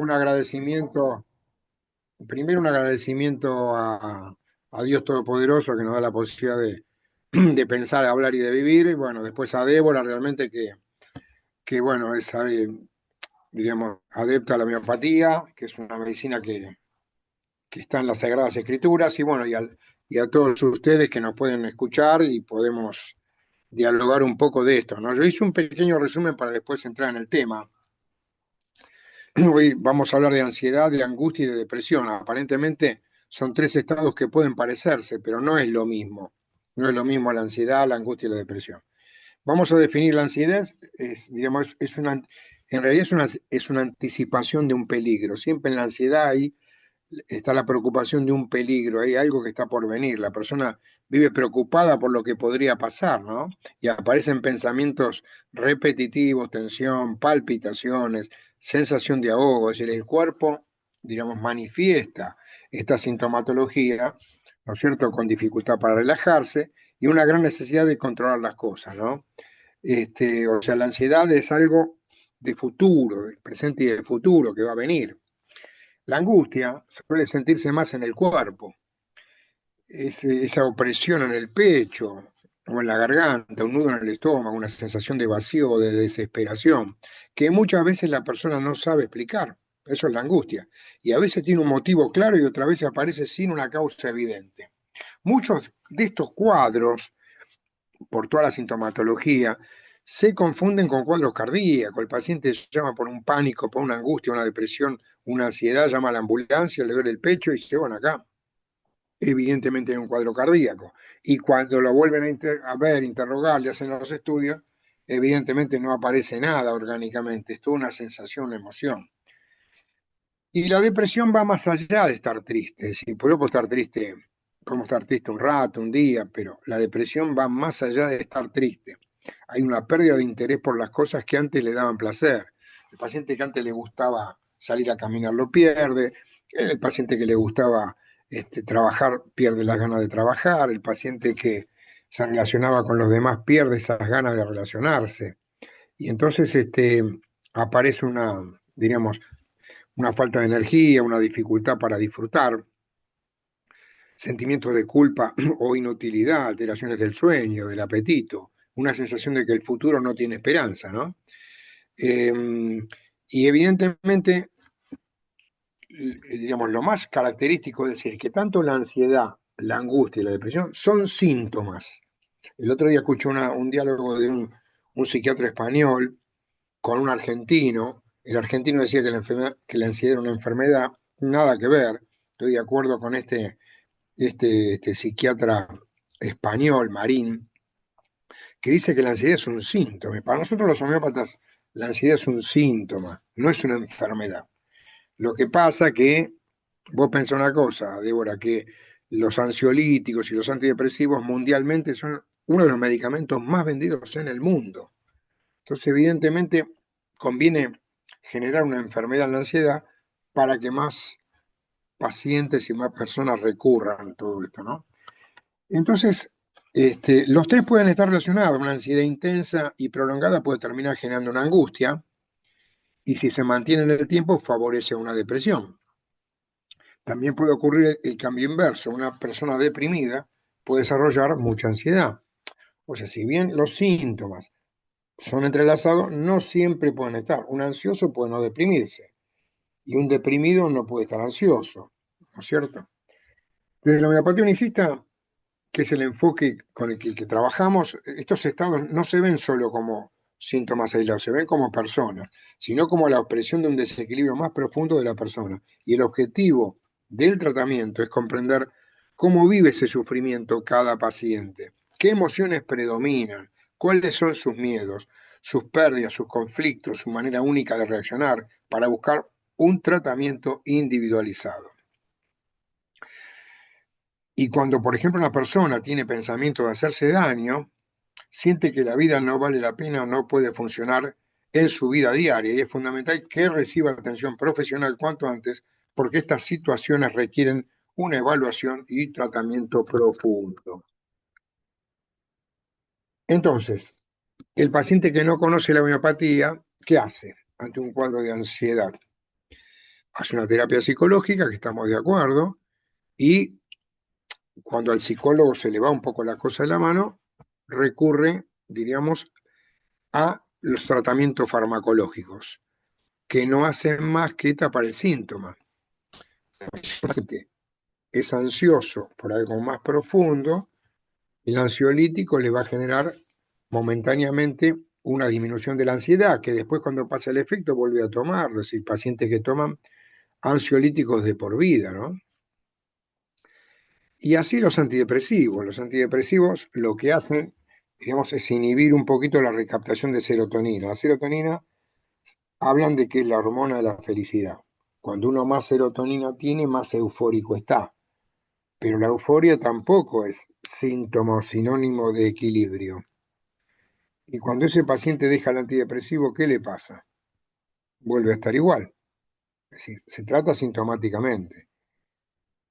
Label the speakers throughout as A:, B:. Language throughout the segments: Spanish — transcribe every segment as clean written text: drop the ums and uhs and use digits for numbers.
A: un agradecimiento, primero un agradecimiento a Dios Todopoderoso que nos da la posibilidad de pensar, hablar y de vivir. Y bueno, después a Débora realmente que bueno, es, diríamos, adepta a la homeopatía, que es una medicina que está en las Sagradas Escrituras, y bueno, y a todos ustedes que nos pueden escuchar y podemos dialogar un poco de esto, ¿no? Yo hice un pequeño resumen para después entrar en el tema. Hoy vamos a hablar de ansiedad, de angustia y de depresión. Aparentemente son tres estados que pueden parecerse, pero no es lo mismo. No es lo mismo la ansiedad, la angustia y la depresión. Vamos a definir la ansiedad, digamos, en realidad es una anticipación de un peligro. Siempre en la ansiedad está la preocupación de un peligro, hay algo que está por venir. La persona vive preocupada por lo que podría pasar, ¿no? Y aparecen pensamientos repetitivos, tensión, palpitaciones, sensación de ahogo, es decir, el cuerpo, digamos, manifiesta esta sintomatología, ¿no es cierto?, con dificultad para relajarse y una gran necesidad de controlar las cosas, ¿no? O sea, la ansiedad es algo de futuro, del presente y del futuro que va a venir. La angustia suele sentirse más en el cuerpo, esa opresión en el pecho o en la garganta, un nudo en el estómago, una sensación de vacío o de desesperación, que muchas veces la persona no sabe explicar. Eso es la angustia. Y a veces tiene un motivo claro y otras veces aparece sin una causa evidente. Muchos de estos cuadros, por toda la sintomatología, se confunden con cuadros cardíacos. El paciente llama por un pánico, por una angustia, una depresión, una ansiedad, llama a la ambulancia, le duele el pecho y dice, bueno, acá evidentemente hay un cuadro cardíaco. Y cuando lo vuelven a ver, interrogar, le hacen los estudios, evidentemente no aparece nada orgánicamente, es toda una sensación, una emoción. Y la depresión va más allá de estar triste. Si podemos estar triste un rato, un día, pero la depresión va más allá de estar triste. Hay una pérdida de interés por las cosas que antes le daban placer. El paciente que antes le gustaba salir a caminar lo pierde, el paciente que le gustaba trabajar pierde las ganas de trabajar, el paciente que se relacionaba con los demás pierde esas ganas de relacionarse. Y entonces aparece diríamos, una falta de energía, una dificultad para disfrutar, sentimientos de culpa o inutilidad, alteraciones del sueño, del apetito, una sensación de que el futuro no tiene esperanza, ¿no? Eh, y evidentemente, digamos, lo más característico es decir que tanto la ansiedad, la angustia y la depresión son síntomas. El otro día escuché un diálogo de un psiquiatra español con un argentino. El argentino decía que la ansiedad era una enfermedad, nada que ver. Estoy de acuerdo con este psiquiatra español, Marín, que dice que la ansiedad es un síntoma. Para nosotros los homeópatas, la ansiedad es un síntoma, no es una enfermedad. Lo que pasa que, vos pensás una cosa, Débora, que los ansiolíticos y los antidepresivos mundialmente son uno de los medicamentos más vendidos en el mundo. Entonces, evidentemente, conviene generar una enfermedad en la ansiedad para que más pacientes y más personas recurran a todo esto, ¿no? Entonces, los tres pueden estar relacionados. Una ansiedad intensa y prolongada puede terminar generando una angustia y si se mantiene en el tiempo favorece una depresión. También puede ocurrir el cambio inverso. Una persona deprimida puede desarrollar mucha ansiedad. O sea, si bien los síntomas son entrelazados, no siempre pueden estar. Un ansioso puede no deprimirse y un deprimido no puede estar ansioso, ¿no es cierto? Desde la homeopatía unicista, que es el enfoque con el que trabajamos, estos estados no se ven solo como síntomas aislados, se ven como personas, sino como la expresión de un desequilibrio más profundo de la persona. Y el objetivo del tratamiento es comprender cómo vive ese sufrimiento cada paciente, qué emociones predominan, cuáles son sus miedos, sus pérdidas, sus conflictos, su manera única de reaccionar, para buscar un tratamiento individualizado. Y cuando, por ejemplo, una persona tiene pensamiento de hacerse daño, siente que la vida no vale la pena o no puede funcionar en su vida diaria. Y es fundamental que reciba atención profesional cuanto antes, porque estas situaciones requieren una evaluación y tratamiento profundo. Entonces, el paciente que no conoce la homeopatía, ¿qué hace ante un cuadro de ansiedad? hace una terapia psicológica, que estamos de acuerdo, y cuando al psicólogo se le va un poco la cosa de la mano, recurre, diríamos, a los tratamientos farmacológicos, que no hacen más que tapar el síntoma. Es ansioso por algo más profundo, el ansiolítico le va a generar momentáneamente una disminución de la ansiedad, que después cuando pasa el efecto vuelve a tomarlo. Es decir, pacientes que toman ansiolíticos de por vida, ¿no? Y así los antidepresivos. Los antidepresivos lo que hacen, digamos, es inhibir un poquito la recaptación de serotonina. La serotonina hablan de que es la hormona de la felicidad. Cuando uno más serotonina tiene, más eufórico está. Pero la euforia tampoco es síntoma o sinónimo de equilibrio. Y cuando ese paciente deja el antidepresivo, ¿qué le pasa? Vuelve a estar igual. Es decir, se trata sintomáticamente.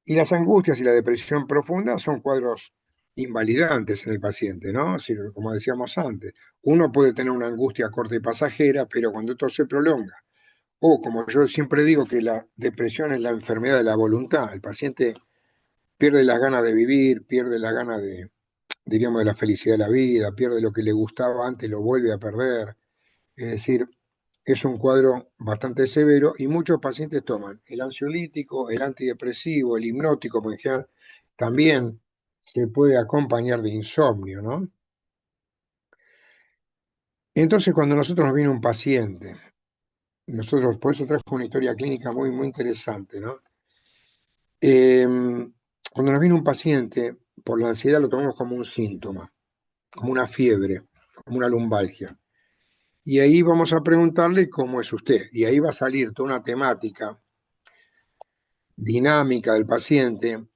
A: Y las angustias y la depresión profunda son cuadros invalidantes en el paciente, ¿no? Es decir, como decíamos antes, uno puede tener una angustia corta y pasajera, pero cuando esto se prolonga, o como yo siempre digo que la depresión es la enfermedad de la voluntad, el paciente pierde las ganas de vivir, pierde la gana de, diríamos, de la felicidad de la vida, pierde lo que le gustaba antes, lo vuelve a perder. Es decir, es un cuadro bastante severo y muchos pacientes toman el ansiolítico, el antidepresivo, el hipnótico, porque en general también se puede acompañar de insomnio, ¿no? Entonces, cuando nosotros nos viene un paciente, nosotros, por eso trajo una historia clínica muy, muy interesante, ¿no? Eh, Cuando nos viene un paciente, por la ansiedad lo tomamos como un síntoma, como una fiebre, como una lumbalgia. Y ahí vamos a preguntarle cómo es usted. Y ahí va a salir toda una temática dinámica del paciente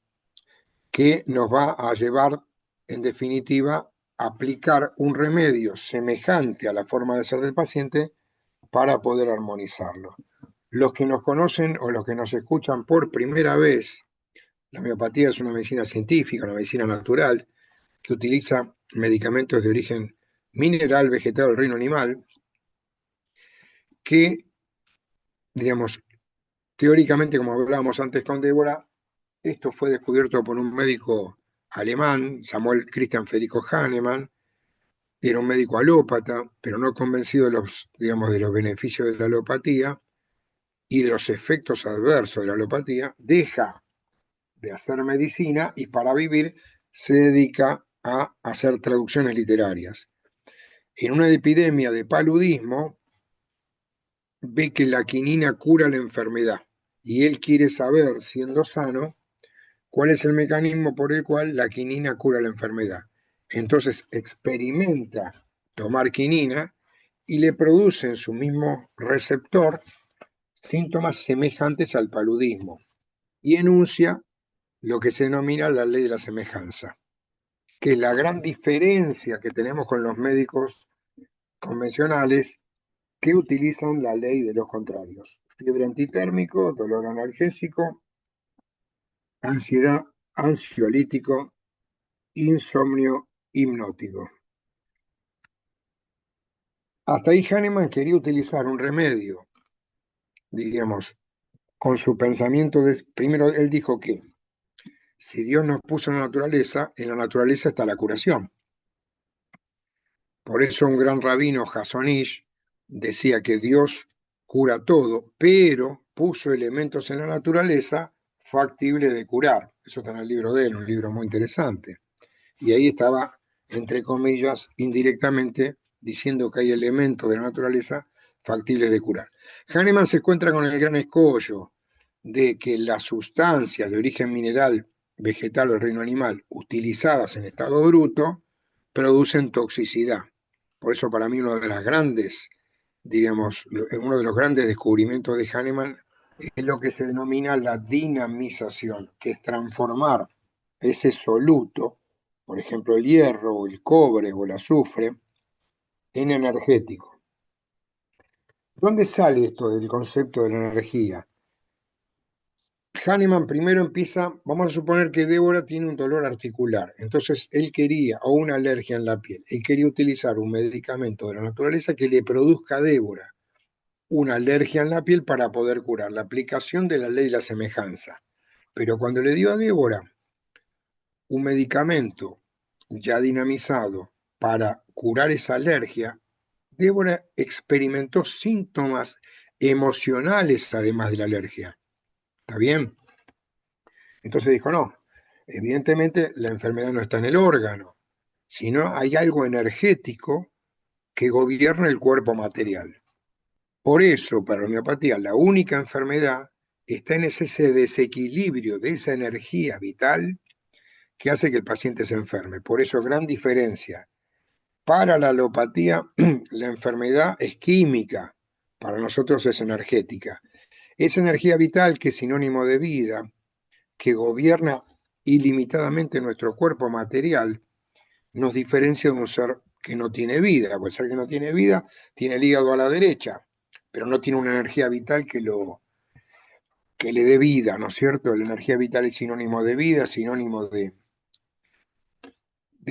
A: que nos va a llevar, en definitiva, a aplicar un remedio semejante a la forma de ser del paciente para poder armonizarlo. Los que nos conocen o los que nos escuchan por primera vez, la homeopatía es una medicina científica, una medicina natural, que utiliza medicamentos de origen mineral, vegetal o reino animal, que, digamos, teóricamente, como hablábamos antes con Débora, esto fue descubierto por un médico alemán, Samuel Christian Federico Hahnemann. Era un médico alópata, pero no convencido de los, digamos, de los beneficios de la alopatía y de los efectos adversos de la alopatía, deja de hacer medicina y para vivir se dedica a hacer traducciones literarias. En una epidemia de paludismo, ve que la quinina cura la enfermedad y él quiere saber, siendo sano, cuál es el mecanismo por el cual la quinina cura la enfermedad. Entonces experimenta tomar quinina y le produce en su mismo receptor síntomas semejantes al paludismo y enuncia lo que se denomina la ley de la semejanza, que es la gran diferencia que tenemos con los médicos convencionales que utilizan la ley de los contrarios. Fiebre antitérmico, dolor analgésico, ansiedad, ansiolítico, insomnio, hipnótico. Hasta ahí Hahnemann quería utilizar un remedio, diríamos, con su pensamiento de... Primero él dijo que si Dios nos puso en la naturaleza está la curación. Por eso un gran rabino, Hasonish, decía que Dios cura todo, pero puso elementos en la naturaleza factibles de curar. Eso está en el libro de él, un libro muy interesante. Y ahí estaba, entre comillas, indirectamente diciendo que hay elementos de la naturaleza factibles de curar. Hahnemann se encuentra con el gran escollo de que las sustancias de origen mineral, vegetal o reino animal utilizadas en estado bruto producen toxicidad. Por eso para mí uno de las grandes, digamos, uno de los grandes descubrimientos de Hahnemann es lo que se denomina la dinamización, que es transformar ese soluto, por ejemplo el hierro o el cobre o el azufre, en energético. ¿Dónde sale esto del concepto de la energía? Hahnemann primero empieza, vamos a suponer que Débora tiene un dolor articular, entonces él quería, o una alergia en la piel, él quería utilizar un medicamento de la naturaleza que le produzca a Débora una alergia en la piel para poder curar, la aplicación de la ley de la semejanza. Pero cuando le dio a Débora un medicamento ya dinamizado para curar esa alergia, Débora experimentó síntomas emocionales además de la alergia. ¿Está bien? Entonces dijo, no, evidentemente la enfermedad no está en el órgano, sino hay algo energético que gobierna el cuerpo material. Por eso, para la homeopatía, la única enfermedad está en ese desequilibrio de esa energía vital que hace que el paciente se enferme. Por eso, gran diferencia. Para la alopatía, la enfermedad es química, para nosotros es energética. Esa energía vital que es sinónimo de vida, que gobierna ilimitadamente nuestro cuerpo material, nos diferencia de un ser que no tiene vida. Porque el ser que no tiene vida tiene el hígado a la derecha, pero no tiene una energía vital que le dé vida, ¿no es cierto? La energía vital es sinónimo de vida, sinónimo de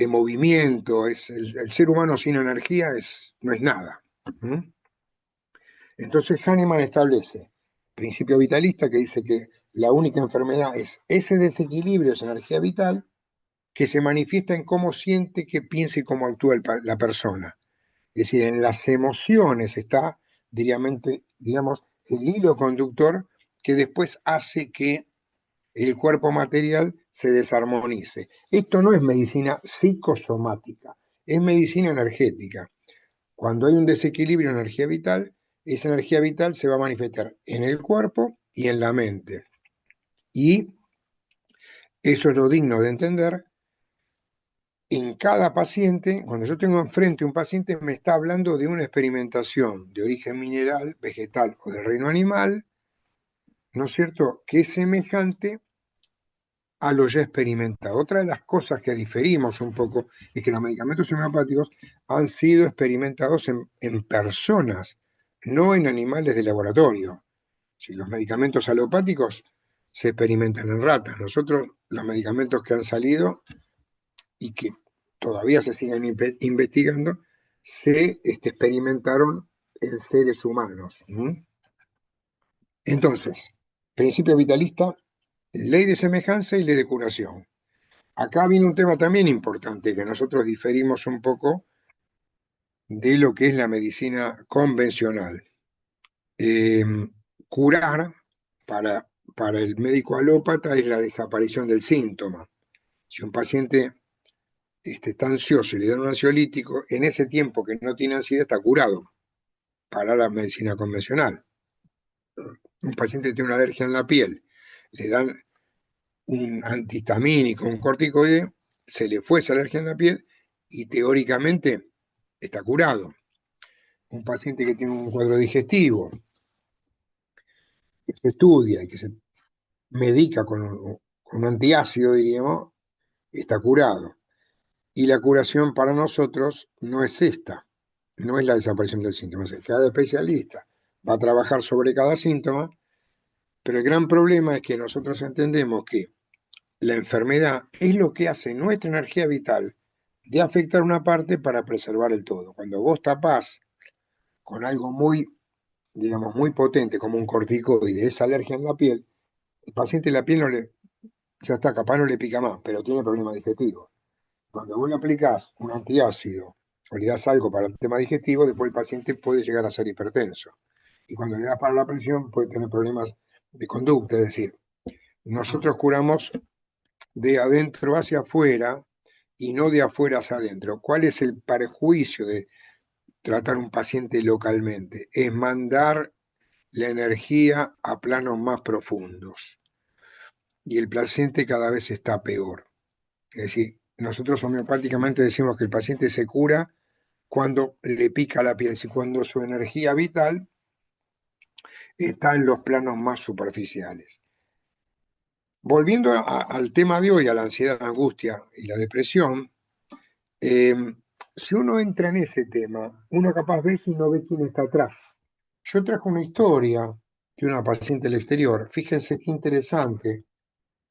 A: movimiento. El ser humano sin energía no es nada. ¿Mm? Entonces Hahnemann establece principio vitalista que dice que la única enfermedad es ese desequilibrio, esa energía vital, que se manifiesta en cómo siente, qué piensa y cómo actúa la persona. Es decir, en las emociones está, digamos, el hilo conductor que después hace que el cuerpo material se desarmonice. Esto no es medicina psicosomática, es medicina energética. Cuando hay un desequilibrio de energía vital, esa energía vital se va a manifestar en el cuerpo y en la mente. Y eso es lo digno de entender. En cada paciente, cuando yo tengo enfrente un paciente, me está hablando de una experimentación de origen mineral, vegetal o del reino animal, ¿no es cierto?, que es semejante a lo ya experimentado. Otra de las cosas que diferimos un poco es que los medicamentos homeopáticos han sido experimentados en personas, no en animales de laboratorio. Si los medicamentos alopáticos se experimentan en ratas, nosotros los medicamentos que han salido y que todavía se siguen investigando, se experimentaron en seres humanos. Entonces, principio vitalista, ley de semejanza y ley de curación. Acá viene un tema también importante, que nosotros diferimos un poco de lo que es la medicina convencional. Eh, Curar para el médico alópata es la desaparición del síntoma. Si un paciente está ansioso y le dan un ansiolítico, en ese tiempo que no tiene ansiedad está curado para la medicina convencional. Un paciente que tiene una alergia en la piel, le dan un antihistamínico, un corticoide, se le fue esa alergia en la piel y teóricamente está curado. Un paciente que tiene un cuadro digestivo, que se estudia y que se medica con un antiácido, diríamos, está curado. Y la curación para nosotros no es esta, no es la desaparición del síntoma. Cada especialista va a trabajar sobre cada síntoma, pero el gran problema es que nosotros entendemos que la enfermedad es lo que hace nuestra energía vital de afectar una parte para preservar el todo. Cuando vos tapás con algo muy, digamos, muy potente, como un corticoide, esa alergia en la piel, el paciente la piel no le, ya está, capaz no le pica más, pero tiene problemas digestivos. Cuando vos le aplicás un antiácido o le das algo para el tema digestivo, después el paciente puede llegar a ser hipertenso. Y cuando le das para la presión, puede tener problemas de conducta. Es decir, nosotros curamos de adentro hacia afuera y no de afuera hacia adentro. ¿Cuál es el perjuicio de tratar un paciente localmente? Es mandar la energía a planos más profundos. Y el paciente cada vez está peor. Es decir, nosotros homeopáticamente decimos que el paciente se cura cuando le pica la piel, y cuando su energía vital está en los planos más superficiales. Volviendo al tema de hoy, a la ansiedad, la angustia y la depresión, eh, si uno entra en ese tema, uno capaz ve si no ve quién está atrás. Yo trajo una historia de una paciente del exterior, fíjense qué interesante.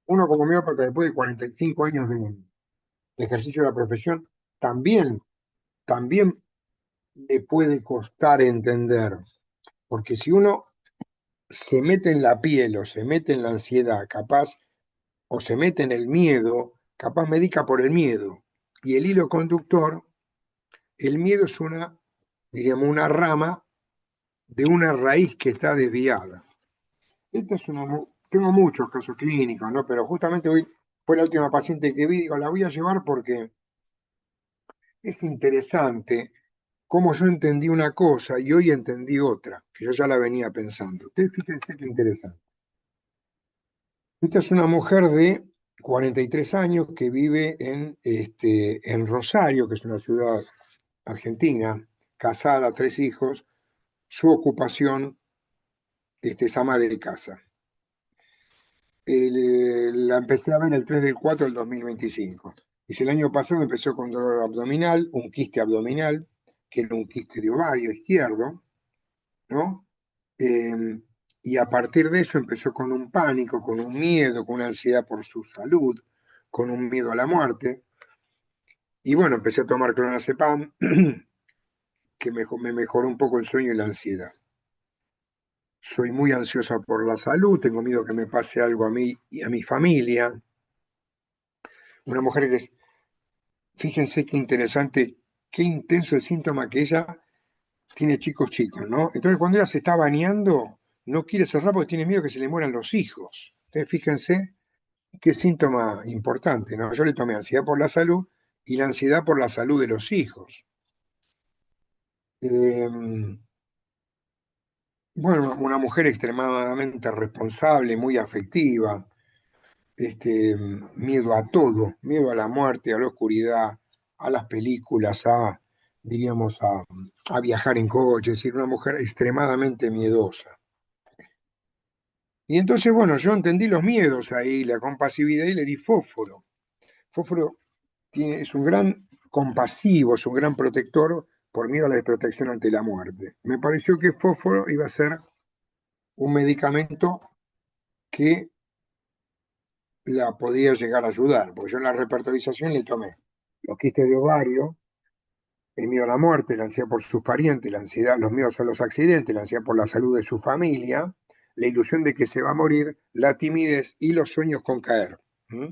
A: Uno como homeópata después de 45 años de ejercicio de la profesión, también le puede costar entender porque si uno se mete en la piel o se mete en la ansiedad, capaz, o se mete en el miedo, capaz medica por el miedo. Y el hilo conductor, el miedo es una, diríamos, una rama de una raíz que está desviada. Esta es tengo muchos casos clínicos, ¿no? Pero justamente hoy fue la última paciente que vi, digo, la voy a llevar porque es interesante cómo yo entendí una cosa y hoy entendí otra, que yo ya la venía pensando. Ustedes fíjense qué interesante. Esta es una mujer de 43 años que vive en Rosario, que es una ciudad argentina, casada, tres hijos. Su ocupación es ama de casa. La empecé a ver el 3 del 4 del 2025. Dice, el año pasado empezó con dolor abdominal, un quiste abdominal, que era un quiste de ovario izquierdo, ¿no? Eh, y a partir de eso empezó con un pánico, con un miedo, con una ansiedad por su salud, con un miedo a la muerte. Y bueno, empecé a tomar clonazepam, que me mejoró un poco el sueño y la ansiedad. Soy muy ansiosa por la salud, tengo miedo que me pase algo a mí y a mi familia. Una mujer que es, fíjense qué interesante, qué intenso el síntoma que ella tiene chicos chicos, ¿no? Entonces cuando ella se está bañando, no quiere cerrar porque tiene miedo que se le mueran los hijos. Entonces fíjense qué síntoma importante, ¿no? Yo le tomé ansiedad por la salud y la ansiedad por la salud de los hijos. Eh, bueno, una mujer extremadamente responsable, muy afectiva, miedo a todo, miedo a la muerte, a la oscuridad, a las películas, diríamos, a viajar en coche, es decir, una mujer extremadamente miedosa. Y entonces, bueno, yo entendí los miedos ahí, la compasividad y le di fósforo. Fósforo es un gran compasivo, es un gran protector por miedo a la desprotección ante la muerte. Me pareció que fósforo iba a ser un medicamento que la podía llegar a ayudar, porque yo en la repertorización le tomé los quistes de ovario, el miedo a la muerte, la ansiedad por sus parientes, la ansiedad, los miedos a los accidentes, la ansiedad por la salud de su familia, la ilusión de que se va a morir, la timidez y los sueños con caer. ¿Mm?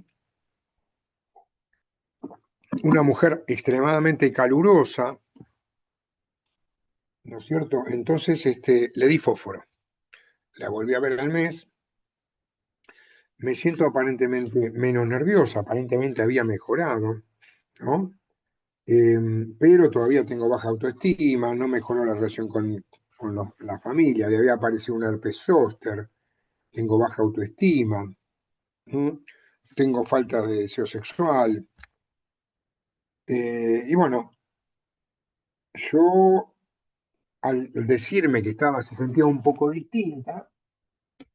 A: Una mujer extremadamente calurosa, ¿no es cierto? Entonces le di fósforo. La volví a ver al mes, me siento aparentemente menos nerviosa, aparentemente había mejorado, ¿no? Eh, pero todavía tengo baja autoestima, no mejoró la relación con la familia, le había aparecido un herpes zóster, tengo baja autoestima, ¿m? Tengo falta de deseo sexual. Y bueno, yo al decirme que se sentía un poco distinta,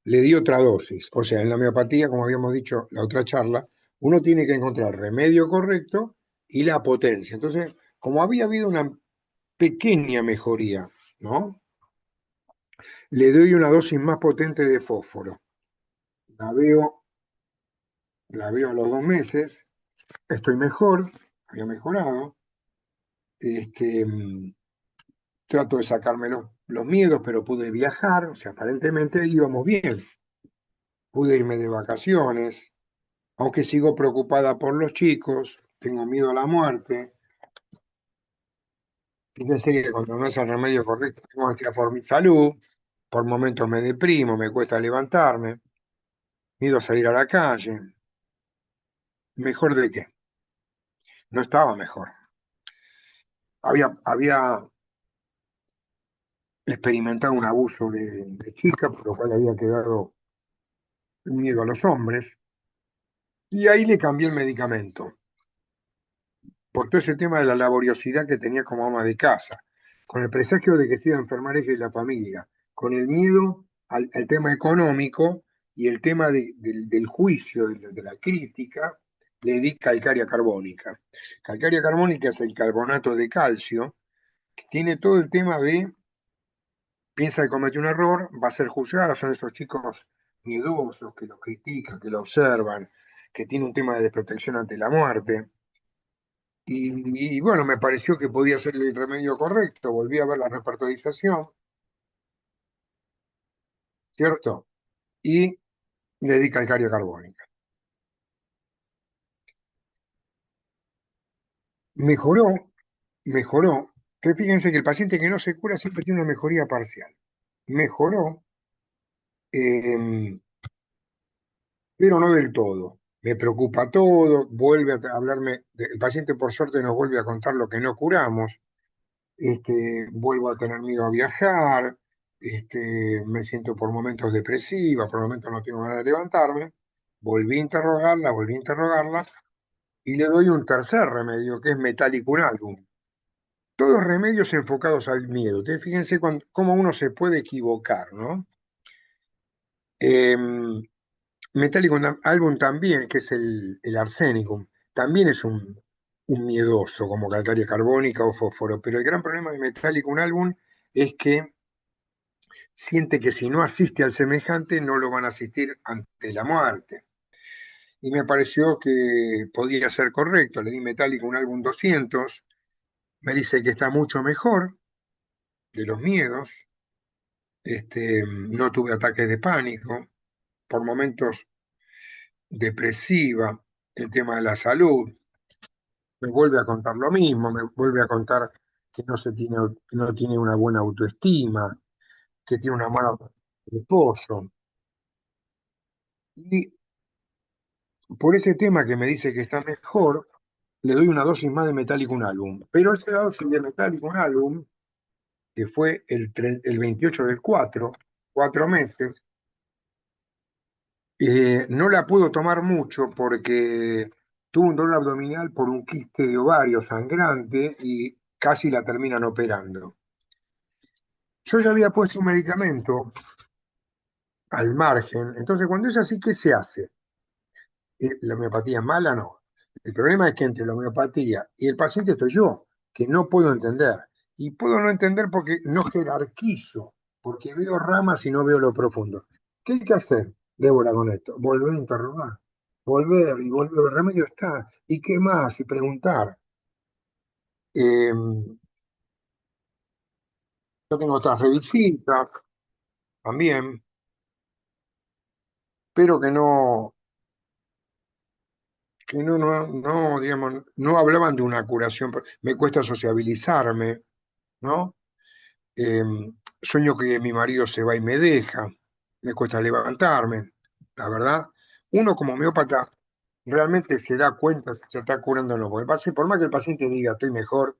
A: le di otra dosis. O sea, en la homeopatía, como habíamos dicho la otra charla, uno tiene que encontrar remedio correcto y la potencia. Entonces, como había habido una pequeña mejoría, ¿no? Le doy una dosis más potente de fósforo. La veo, la veo a los 2 meses, estoy mejor, había mejorado. Este, trato de sacarme los miedos, pero pude viajar, o sea, aparentemente íbamos bien. Pude irme de vacaciones, aunque sigo preocupada por los chicos, tengo miedo a la muerte. Fíjense que cuando no es el remedio correcto, tengo ansiedad por mi salud, por momentos me deprimo, me cuesta levantarme, miedo a salir a la calle. ¿Mejor de qué? No estaba mejor. Había experimentado un abuso de chica, por lo cual había quedado miedo a los hombres, y ahí le cambié el medicamento, por todo ese tema de la laboriosidad que tenía como ama de casa, con el presagio de que se iba a enfermar ella y la familia, con el miedo al tema económico y el tema del juicio, de la crítica, le di calcárea carbónica. Calcárea carbónica es el carbonato de calcio, que tiene todo el tema de piensa que cometió un error, va a ser juzgada, son esos chicos miedosos que lo critican, que lo observan, que tiene un tema de desprotección ante la muerte. Y bueno, me pareció que podía ser el remedio correcto, volví a ver la repertorización ¿cierto? Y le di calcárea carbónica. Mejoró, mejoró, que fíjense que el paciente que no se cura siempre tiene una mejoría parcial. Mejoró, eh, pero no del todo. Me preocupa todo, vuelve a hablarme, el paciente por suerte nos vuelve a contar lo que no curamos, vuelvo a tener miedo a viajar, me siento por momentos depresiva, por momentos no tengo ganas de levantarme. Volví a interrogarla, y le doy un tercer remedio que es metálico-un-álbum. Todos remedios enfocados al miedo. Ustedes fíjense cómo uno se puede equivocar, ¿no? Eh, Metálico-un-álbum también, que es el arsénico, también es un miedoso, como calcárea carbónica o fósforo, pero el gran problema de metálico-un-álbum es que siente que si no asiste al semejante, no lo van a asistir ante la muerte. Y me pareció que podía ser correcto. Le di metálico un álbum 200, me dice que está mucho mejor de los miedos, no tuve ataques de pánico, por momentos depresiva, el tema de la salud, me vuelve a contar lo mismo, me vuelve a contar que no tiene una buena autoestima, que tiene una mala esposo. Y por ese tema que me dice que está mejor, le doy una dosis más de Metallica un álbum. Pero esa dosis de Metallica un álbum, que fue el 28 del 4, 4 meses, no la pudo tomar mucho porque tuvo un dolor abdominal por un quiste de ovario sangrante y casi la terminan operando. Yo ya había puesto un medicamento al margen, entonces cuando es así, ¿qué se hace? ¿La homeopatía es mala? No. El problema es que entre la homeopatía y el paciente estoy yo, que no puedo entender. Y puedo no entender porque no jerarquizo, porque veo ramas y no veo lo profundo. ¿Qué hay que hacer, Débora, con esto? Volver a interrogar, volver y volver. El remedio está. ¿Y qué más? Y preguntar. Eh, yo tengo otras revisitas también, pero digamos, no hablaban de una curación. Me cuesta sociabilizarme, ¿no? Eh, Sueño que mi marido se va y me deja, me cuesta levantarme, la verdad. Uno como homeópata realmente se da cuenta si se está curando o no, porque por más que el paciente diga estoy mejor,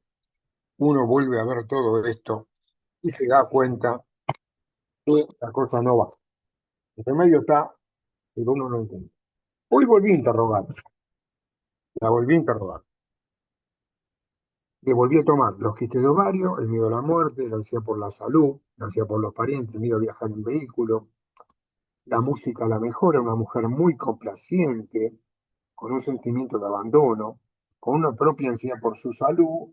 A: uno vuelve a ver todo esto y se da cuenta que la cosa no va. El remedio está, pero uno no entiende. Hoy volví a interrogar, la volví a interrogar. Le volví a tomar los quistes de ovario, el miedo a la muerte, la ansiedad por la salud, la ansiedad por los parientes, el miedo a viajar en vehículo. La música la mejora, una mujer muy complaciente, con un sentimiento de abandono, con una propia ansiedad por su salud,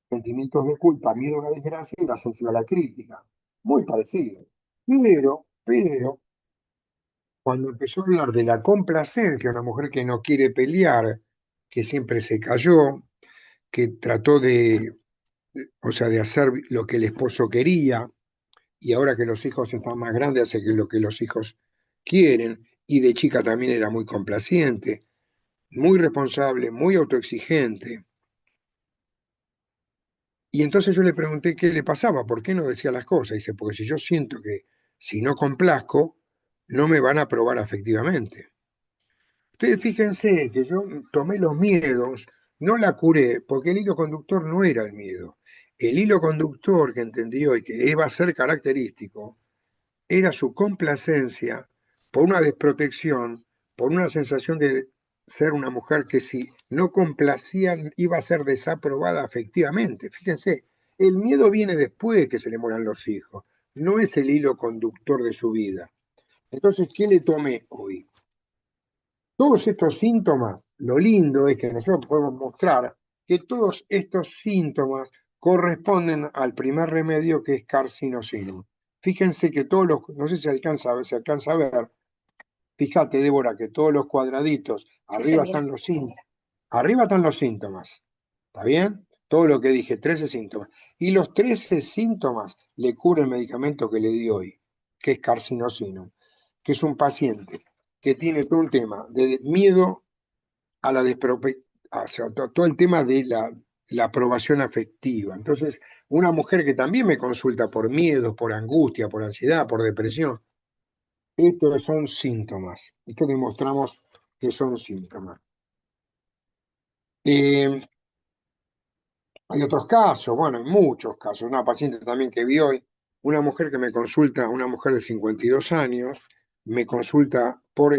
A: sentimientos de culpa, miedo a la desgracia y la sensibilidad a la crítica. Muy parecido. Pero, cuando empezó a hablar de la complacencia, una mujer que no quiere pelear, que siempre se cayó, que trató o sea, de hacer lo que el esposo quería, y ahora que los hijos están más grandes, hace que lo que los hijos quieren, y de chica también era muy complaciente, muy responsable, muy autoexigente. Y entonces yo le pregunté qué le pasaba, por qué no decía las cosas. Dice, porque si yo siento que si no complazco, no me van a aprobar afectivamente. Ustedes fíjense que yo tomé los miedos, no la curé, porque el hilo conductor no era el miedo. El hilo conductor que entendió y que iba a ser característico era su complacencia por una desprotección, por una sensación de ser una mujer que si no complacía iba a ser desaprobada afectivamente. Fíjense, el miedo viene después que se le mueran los hijos, no es el hilo conductor de su vida. Entonces, ¿qué le tomé hoy? Todos estos síntomas, lo lindo es que nosotros podemos mostrar que todos estos síntomas corresponden al primer remedio que es carcinosino. Fíjense que todos los, no sé si se alcanza a ver, fíjate Débora, que todos los cuadraditos, arriba están los síntomas, ¿está bien? Todo lo que dije, 13 síntomas. Y los 13 síntomas le cura el medicamento que le di hoy. que es carcinosino, que es un paciente que tiene todo un tema de miedo a la todo el tema de la aprobación afectiva. Entonces, una mujer que también me consulta por miedo, por angustia, por ansiedad, por depresión, estos son síntomas. Esto demostramos que son síntomas. Eh, Hay otros casos, bueno, hay muchos casos. Una paciente también que vi hoy, una mujer que me consulta, una mujer de 52 años, me consulta por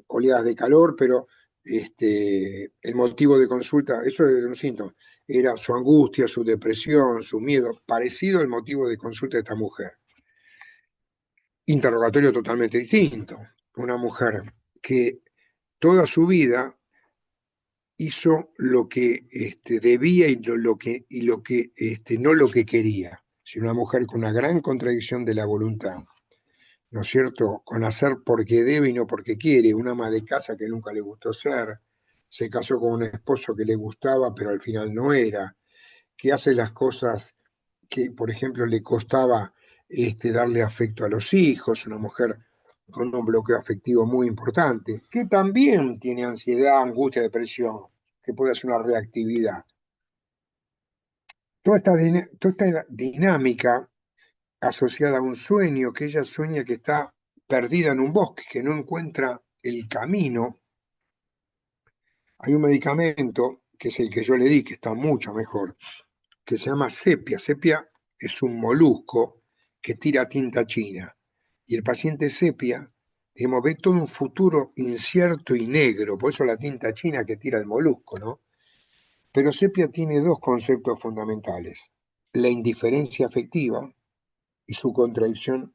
A: oleadas de calor, pero el motivo de consulta, eso era un síntoma, era su angustia, su depresión, su miedo, parecido al motivo de consulta de esta mujer. Interrogatorio totalmente distinto. Una mujer que toda su vida hizo lo que debía y lo que no lo que quería. Si una mujer con una gran contradicción de la voluntad, ¿no es cierto? Con hacer porque debe y no porque quiere, una ama de casa que nunca le gustó ser, se casó con un esposo que le gustaba pero al final no era, que hace las cosas que, por ejemplo, le costaba darle afecto a los hijos, una mujer con un bloqueo afectivo muy importante, que también tiene ansiedad, angustia, depresión, que puede ser una reactividad. Toda esta dinámica asociada a un sueño, que ella sueña que está perdida en un bosque, que no encuentra el camino. Hay un medicamento, que es el que yo le di, que está mucho mejor, que se llama sepia. Sepia es un molusco que tira tinta china. Y el paciente sepia, digamos, ve todo un futuro incierto y negro, por eso la tinta china que tira el molusco, ¿no? Pero sepia tiene dos conceptos fundamentales: la indiferencia afectiva y su contradicción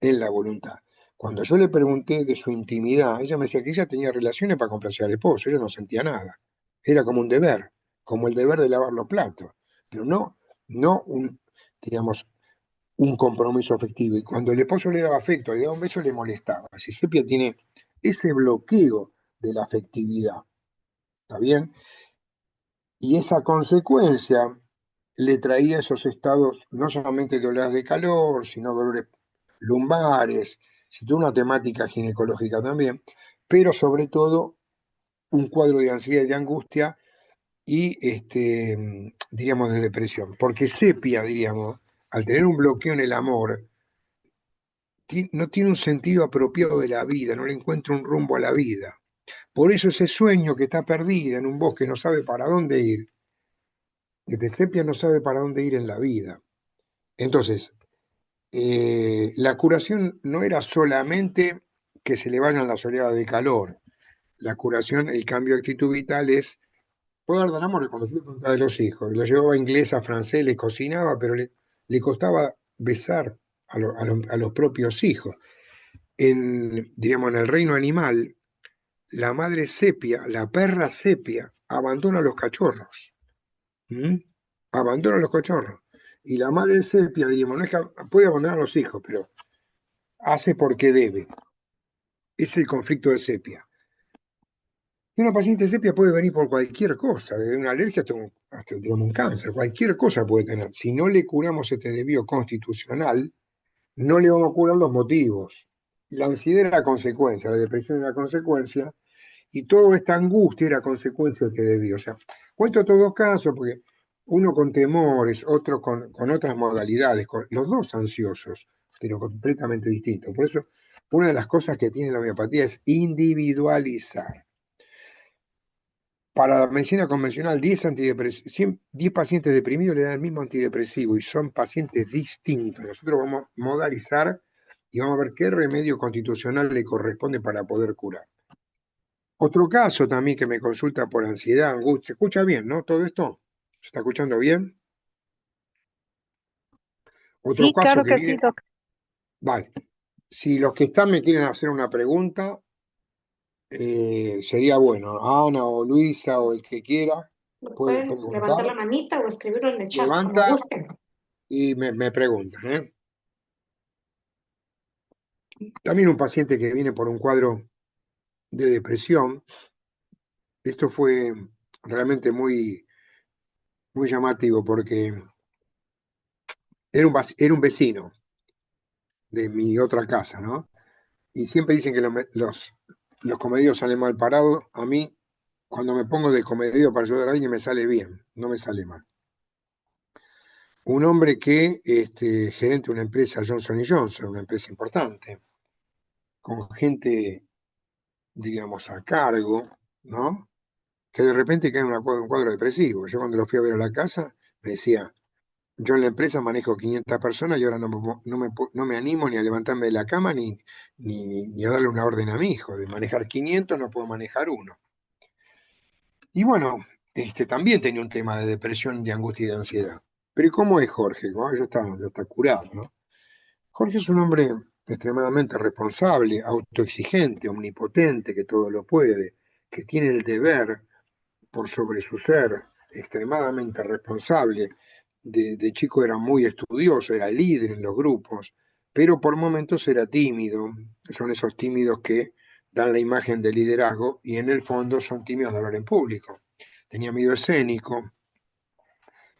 A: en la voluntad. Cuando yo le pregunté de su intimidad, ella me decía que ella tenía relaciones para complacer al esposo, ella no sentía nada. Era como un deber, como el deber de lavar los platos, pero no digamos, un compromiso afectivo. Y cuando el esposo le daba afecto, le daba un beso, le molestaba. Si Sepia tiene ese bloqueo de la afectividad, ¿está bien? Y esa consecuencia le traía esos estados no solamente de oleadas de calor, sino dolores lumbares, si tuvo una temática ginecológica también, pero sobre todo un cuadro de ansiedad y de angustia y, diríamos, de depresión. Porque sepia, diríamos, al tener un bloqueo en el amor, no tiene un sentido apropiado de la vida, no le encuentra un rumbo a la vida. Por eso ese sueño que está perdida en un bosque no sabe para dónde ir, que sepia no sabe para dónde ir en la vida. Entonces, la curación no era solamente que se le vayan las oleadas de calor. La curación, el cambio de actitud vital es poder dar amor, como decía de los hijos. Lo llevaba a inglés, a francés, le cocinaba, pero le costaba besar a los propios hijos. Diríamos, en el reino animal, la madre sepia, la perra sepia, abandona a los cachorros. ¿Mm? Abandona a los cachorros. Y la madre sepia, diríamos, no es que puede abandonar a los hijos, pero hace porque debe. Es el conflicto de sepia. Y una paciente de sepia puede venir por cualquier cosa, desde una alergia hasta digamos, un cáncer, cualquier cosa puede tener. Si no le curamos este desvío constitucional, no le vamos a curar los motivos. La ansiedad era consecuencia, la depresión era consecuencia, y toda esta angustia era consecuencia de este desvío. O sea, cuento todos casos porque uno con temores, otro con otras modalidades, con los dos ansiosos, pero completamente distintos. Por eso, una de las cosas que tiene la homeopatía es individualizar. Para la medicina convencional, 10 pacientes deprimidos le dan el mismo antidepresivo y son pacientes distintos. Nosotros vamos a modalizar y vamos a ver qué remedio constitucional le corresponde para poder curar. Otro caso también que me consulta por ansiedad, angustia. ¿Se escucha bien, no? ¿Todo esto? ¿Se está escuchando bien? Otro
B: Sí,
A: caso
B: claro
A: que
B: que sí,
A: viene.
B: doc.
A: Vale. Si los que están me quieren hacer una pregunta, sería bueno. Ana o Luisa o el que quiera puede
C: Pueden levantar la
A: preguntar.
C: manita o escribirlo en el chat, como
A: Levanta
C: gusten.
A: y me preguntan, ¿eh? También un paciente que viene por un cuadro de depresión. Esto fue realmente muy llamativo porque era un vecino. de mi otra casa, ¿no? Y siempre dicen que los comedios salen mal parados. A mí, cuando me pongo de comedido para ayudar a alguien, me sale bien, no me sale mal. Un hombre que, gerente de una empresa Johnson Johnson, una empresa importante, con gente, digamos, a cargo, ¿no? Que de repente cae en un cuadro depresivo. Yo cuando lo fui a ver a la casa, me decía, yo en la empresa manejo 500 personas y ahora no me animo ni a levantarme de la cama ni a darle una orden a mi hijo. De manejar 500 no puedo manejar uno. Y bueno, también tenía un tema de depresión, de angustia y de ansiedad. Pero ¿y cómo es Jorge? ¿No? Ya está curado, ¿no? Jorge es un hombre extremadamente responsable, autoexigente, omnipotente, que todo lo puede, que tiene el deber por sobre su ser, extremadamente responsable. De chico era muy estudioso, era líder en los grupos, pero por momentos era tímido. Son esos tímidos que dan la imagen de liderazgo y en el fondo son tímidos de hablar en público. Tenía miedo escénico,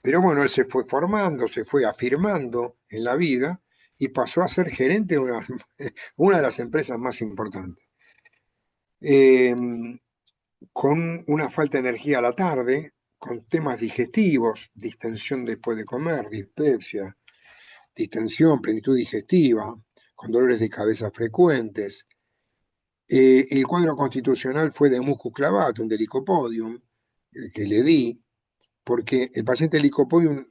A: pero bueno, él se fue formando, se fue afirmando en la vida y pasó a ser gerente de una de las empresas más importantes. Eh, con una falta de energía a la tarde, con temas digestivos, distensión después de comer, dispepsia, distensión, plenitud digestiva, con dolores de cabeza frecuentes. El cuadro constitucional fue de musculus clavatum, de licopodium, que le di, porque el paciente licopodium,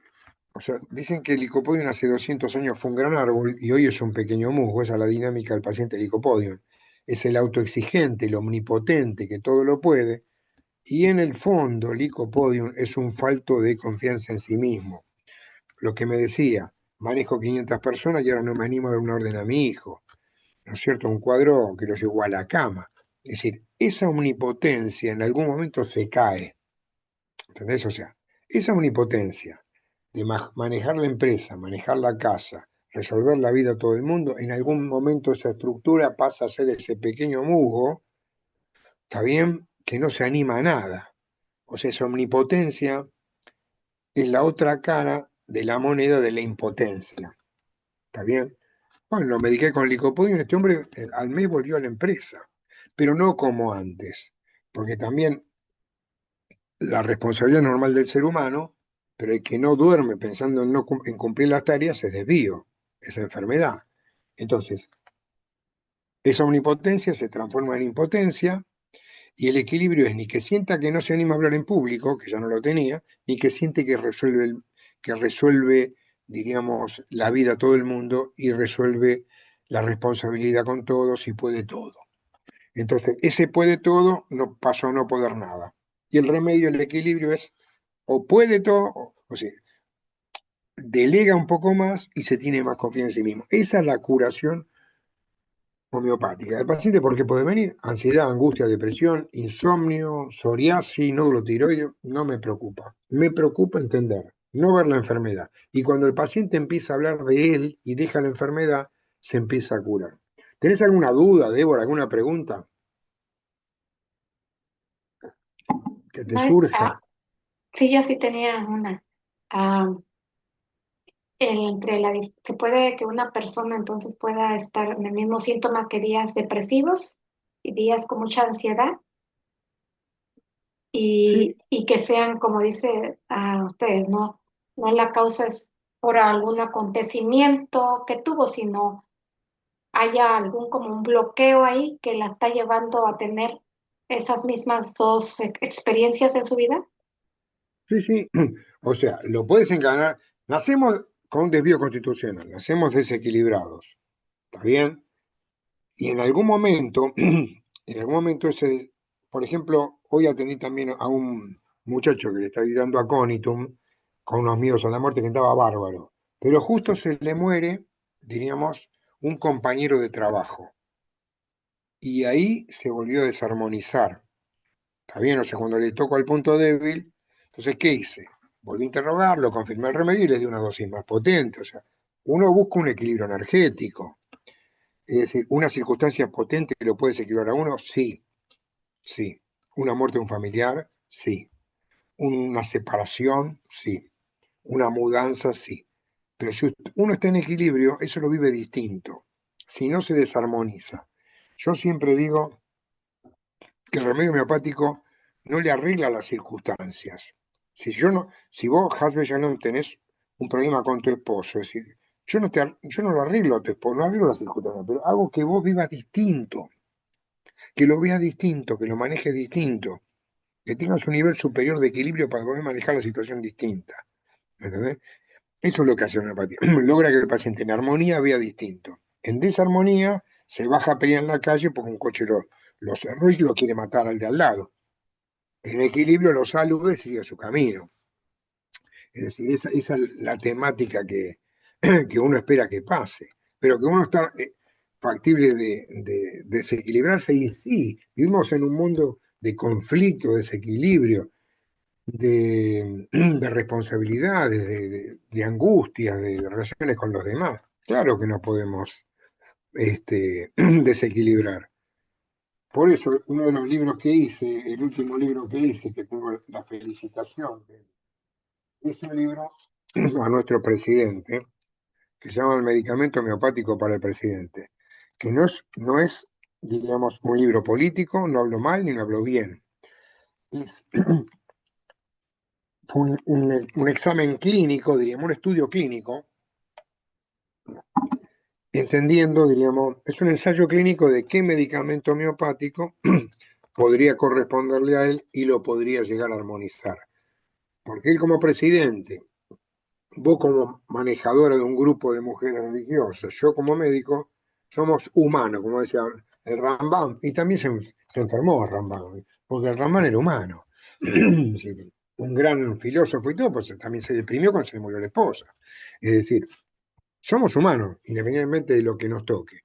A: o sea, dicen que el licopodium hace 200 años fue un gran árbol y hoy es un pequeño musgo, esa es la dinámica del paciente licopodium. Es el autoexigente, el omnipotente, que todo lo puede, y en el fondo, Licopodium es un falto de confianza en sí mismo. Lo que me decía, manejo 500 personas y ahora no me animo a dar una orden a mi hijo. ¿No es cierto? Un cuadro que lo llevó a la cama. Es decir, esa omnipotencia en algún momento se cae. ¿Entendés? O sea, esa omnipotencia de manejar la empresa, manejar la casa, resolver la vida a todo el mundo, en algún momento esa estructura pasa a ser ese pequeño musgo, ¿está bien? Que no se anima a nada. O sea, esa omnipotencia es la otra cara de la moneda de la impotencia. ¿Está bien? Bueno, lo mediqué con licopodium. Este hombre al mes volvió a la empresa, pero no como antes, porque también la responsabilidad normal del ser humano, pero el que no duerme pensando en, no, en cumplir las tareas es desvío, es enfermedad. Entonces, esa omnipotencia se transforma en impotencia y el equilibrio es ni que sienta que no se anima a hablar en público, que ya no lo tenía, ni que siente que resuelve, diríamos, la vida a todo el mundo y resuelve la responsabilidad con todos y puede todo. Entonces, ese puede todo no pasó a no poder nada. Y el remedio, el equilibrio es o puede todo, o sea, delega un poco más y se tiene más confianza en sí mismo. Esa es la curación homeopática. El paciente, ¿por qué puede venir? Ansiedad, angustia, depresión, insomnio, psoriasis, nódulo tiroideo, no me preocupa. Me preocupa entender, no ver la enfermedad. Y cuando el paciente empieza a hablar de él y deja la enfermedad, se empieza a curar. ¿Tenés alguna duda, Débora, alguna pregunta que te
C: No es,
A: surja?
C: sí, yo sí tenía una. Ah, se puede que una persona entonces pueda estar en el mismo síntoma que días depresivos y días con mucha ansiedad
A: Sí,
C: y que sean, como dice a ustedes, ¿no? No la causa es por algún acontecimiento que tuvo, sino haya algún como un bloqueo ahí que la está llevando a tener esas mismas dos experiencias en su vida.
A: sí, sí. O sea, lo puedes enganar. Nacemos con un desvío constitucional, nacemos desequilibrados, ¿está bien? Y en algún momento, en algún momento ese, por ejemplo, hoy atendí también a un muchacho que le está ayudando a Conitum con unos miedos a la muerte que estaba bárbaro, pero justo se le muere, diríamos, un compañero de trabajo. Y ahí se volvió a desarmonizar. Está bien, o sea, cuando le toco al punto débil, entonces, ¿qué hice? Volví a interrogarlo, confirmé el remedio y le di una dosis más potente. O sea, uno busca un equilibrio energético. Es decir, una circunstancia potente que lo puede desequilibrar a uno, sí, sí. Una muerte de un familiar, sí. Una separación, sí. Una mudanza, sí. Pero si uno está en equilibrio, eso lo vive distinto. si no se desarmoniza. Yo siempre digo que el remedio homeopático no le arregla las circunstancias. Si vos, Hasbe Shalom, tenés un problema con tu esposo, es decir, yo no lo arreglo a tu esposo, no arreglo las circunstancias, pero hago que vos vivas distinto, que lo veas distinto, que lo manejes distinto, que tengas un nivel superior de equilibrio para poder manejar la situación distinta. ¿Entendés? Eso es lo que hace una empatía. Logra que el paciente en armonía vea distinto. En desarmonía se baja a pelear en la calle porque un coche lo cerró y lo quiere matar al de al lado. En equilibrio lo saluda y sigue su camino. Es decir, esa es la temática que uno espera que pase. Pero que uno está factible de desequilibrarse y sí, vivimos en un mundo de conflicto, desequilibrio, de responsabilidades, de angustias, de relaciones con los demás. Claro que no podemos desequilibrar. Por eso, uno de los libros que hice, el último libro que hice, que tengo la felicitación, es un libro a nuestro presidente, que se llama El medicamento homeopático para el presidente, que no es, diríamos, un libro político, no hablo mal ni lo hablo bien. Es un examen clínico, diríamos, un estudio clínico, entendiendo, diríamos, es un ensayo clínico de qué medicamento homeopático podría corresponderle a él y lo podría llegar a armonizar. Porque él como presidente, vos como manejadora de un grupo de mujeres religiosas, yo como médico, somos humanos, como decía el Rambam, y también se enfermó el Rambam, porque el Rambam era humano. Un gran filósofo y todo, pues también se deprimió cuando se le murió la esposa. Es decir, somos humanos, independientemente de lo que nos toque.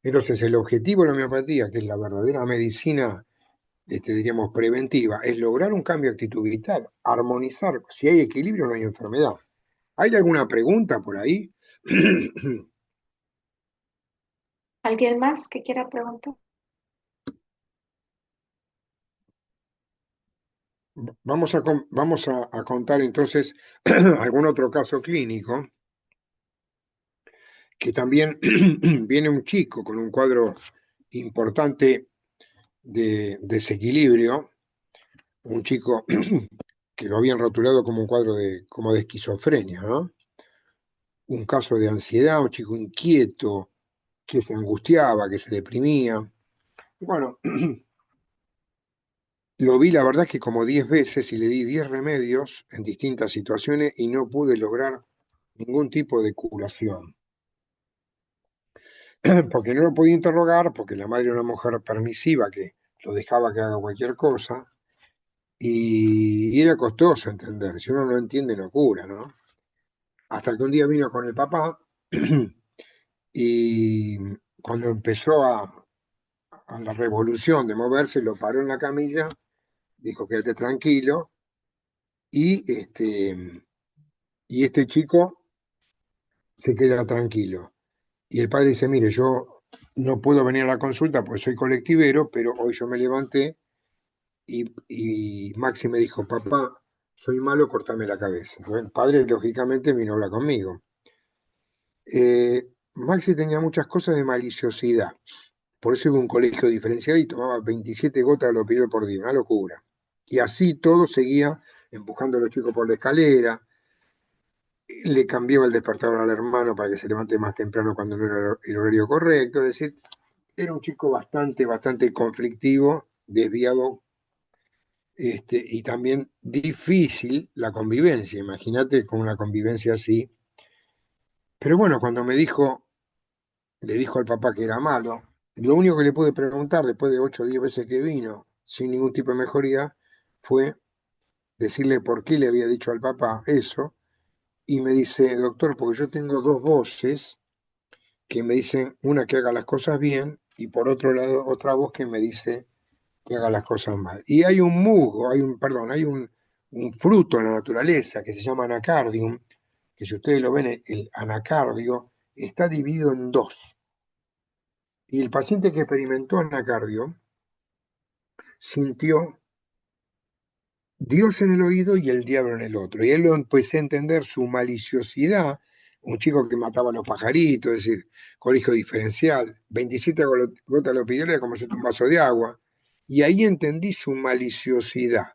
A: Entonces, el objetivo de la homeopatía, que es la verdadera medicina, diríamos, preventiva, es lograr un cambio de actitud vital, armonizar. Si hay equilibrio, no hay enfermedad. ¿Hay alguna pregunta por ahí?
C: ¿Alguien más que quiera preguntar?
A: Vamos a contar entonces algún otro caso clínico, que también viene un chico con un cuadro importante de desequilibrio, un chico que lo habían rotulado como un cuadro como de esquizofrenia, ¿no? Un caso de ansiedad, un chico inquieto, que se angustiaba, que se deprimía. Bueno, lo vi la verdad es que como 10 veces y le di 10 remedios en distintas situaciones y no pude lograr ningún tipo de curación. Porque no lo podía interrogar, porque la madre era una mujer permisiva que lo dejaba que haga cualquier cosa y era costoso entender. Si uno no entiende, no cura, ¿no? Hasta que un día vino con el papá y cuando empezó a la revolución de moverse, lo paró en la camilla, dijo quédate tranquilo y este chico se queda tranquilo. Y el padre dice, mire, yo no puedo venir a la consulta porque soy colectivero, pero hoy yo me levanté y Maxi me dijo, papá, soy malo, cortame la cabeza. Bueno, el padre lógicamente vino a hablar conmigo. Maxi tenía muchas cosas de maliciosidad, por eso iba a un colegio diferenciado y tomaba 27 gotas de lopidol por día, una locura. Y así todo seguía empujando a los chicos por la escalera, le cambiaba el despertador al hermano para que se levante más temprano cuando no era el horario correcto, es decir, era un chico bastante conflictivo, desviado, y también difícil la convivencia, imagínate con una convivencia así. Pero bueno, cuando le dijo al papá que era malo, lo único que le pude preguntar después de 8 o 10 veces que vino, sin ningún tipo de mejoría, fue decirle por qué le había dicho al papá eso, y me dice, doctor, porque yo tengo dos voces que me dicen, una que haga las cosas bien, y por otro lado, otra voz que me dice que haga las cosas mal. Y hay un musgo, hay un fruto en la naturaleza que se llama anacardium, que si ustedes lo ven, el anacardio está dividido en dos. Y el paciente que experimentó anacardio sintió Dios en el oído y el diablo en el otro. Y él lo empecé a entender su maliciosidad un chico que mataba a los pajaritos, es decir, colegio diferencial, 27 gotas de opidiola como si fuera un vaso de agua. Y ahí entendí su maliciosidad,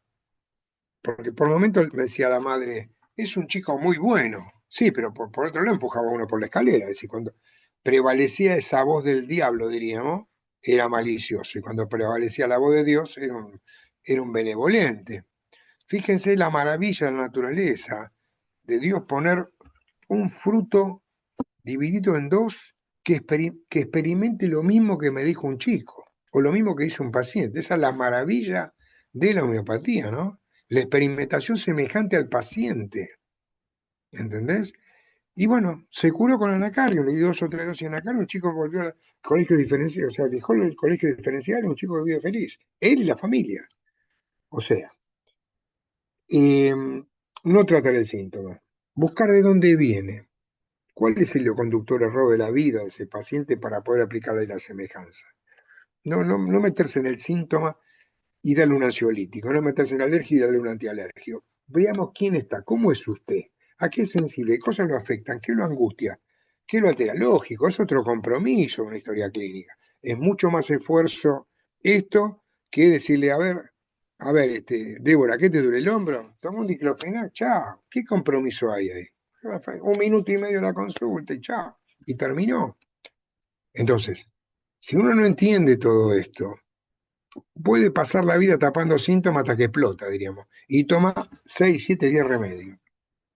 A: porque por momentos me decía la madre, es un chico muy bueno. Sí, pero por otro lado empujaba a uno por la escalera, es decir, cuando prevalecía esa voz del diablo, diríamos, era malicioso, y cuando prevalecía la voz de Dios, era un benevolente. Fíjense la maravilla de la naturaleza, de Dios poner un fruto dividido en dos que experimente lo mismo que me dijo un chico, o lo mismo que hizo un paciente. Esa es la maravilla de la homeopatía, ¿no? La experimentación semejante al paciente, ¿entendés? Y bueno, se curó con anacario, le di 2 o 3 dosis de anacario, el chico volvió al colegio diferencial, o sea, dejó el colegio diferencial, un chico que vive feliz, él y la familia. O sea, eh, no tratar el síntoma, buscar de dónde viene, cuál es el hilo conductor error de la vida de ese paciente para poder aplicarle la semejanza. No meterse en el síntoma y darle un ansiolítico, no meterse en la alergia y darle un antialérgico. Veamos quién está, cómo es usted, a qué es sensible, qué cosas lo afectan, qué lo angustia, qué lo altera. Lógico, es otro compromiso una historia clínica. Es mucho más esfuerzo esto que decirle, a ver, Débora, ¿qué te duele el hombro? Toma un diclofenac, chao. ¿Qué compromiso hay ahí? 1 minuto y medio la consulta y chao. Y terminó. Entonces, si uno no entiende todo esto, puede pasar la vida tapando síntomas hasta que explota, diríamos, y toma 6, 7, 10 remedios.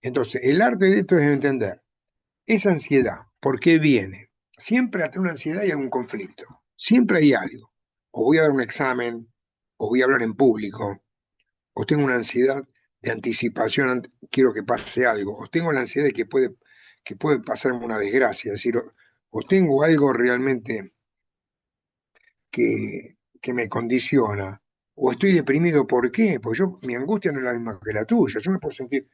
A: Entonces, el arte de esto es entender esa ansiedad, ¿por qué viene? Siempre ante una ansiedad hay algún conflicto, siempre hay algo. O voy a dar un examen, o voy a hablar en público, o tengo una ansiedad de anticipación, quiero que pase algo, o tengo la ansiedad de que puede pasarme una desgracia, es decir, o tengo algo realmente que me condiciona, o estoy deprimido, ¿por qué? Pues mi angustia no es la misma que la tuya, yo me puedo sentir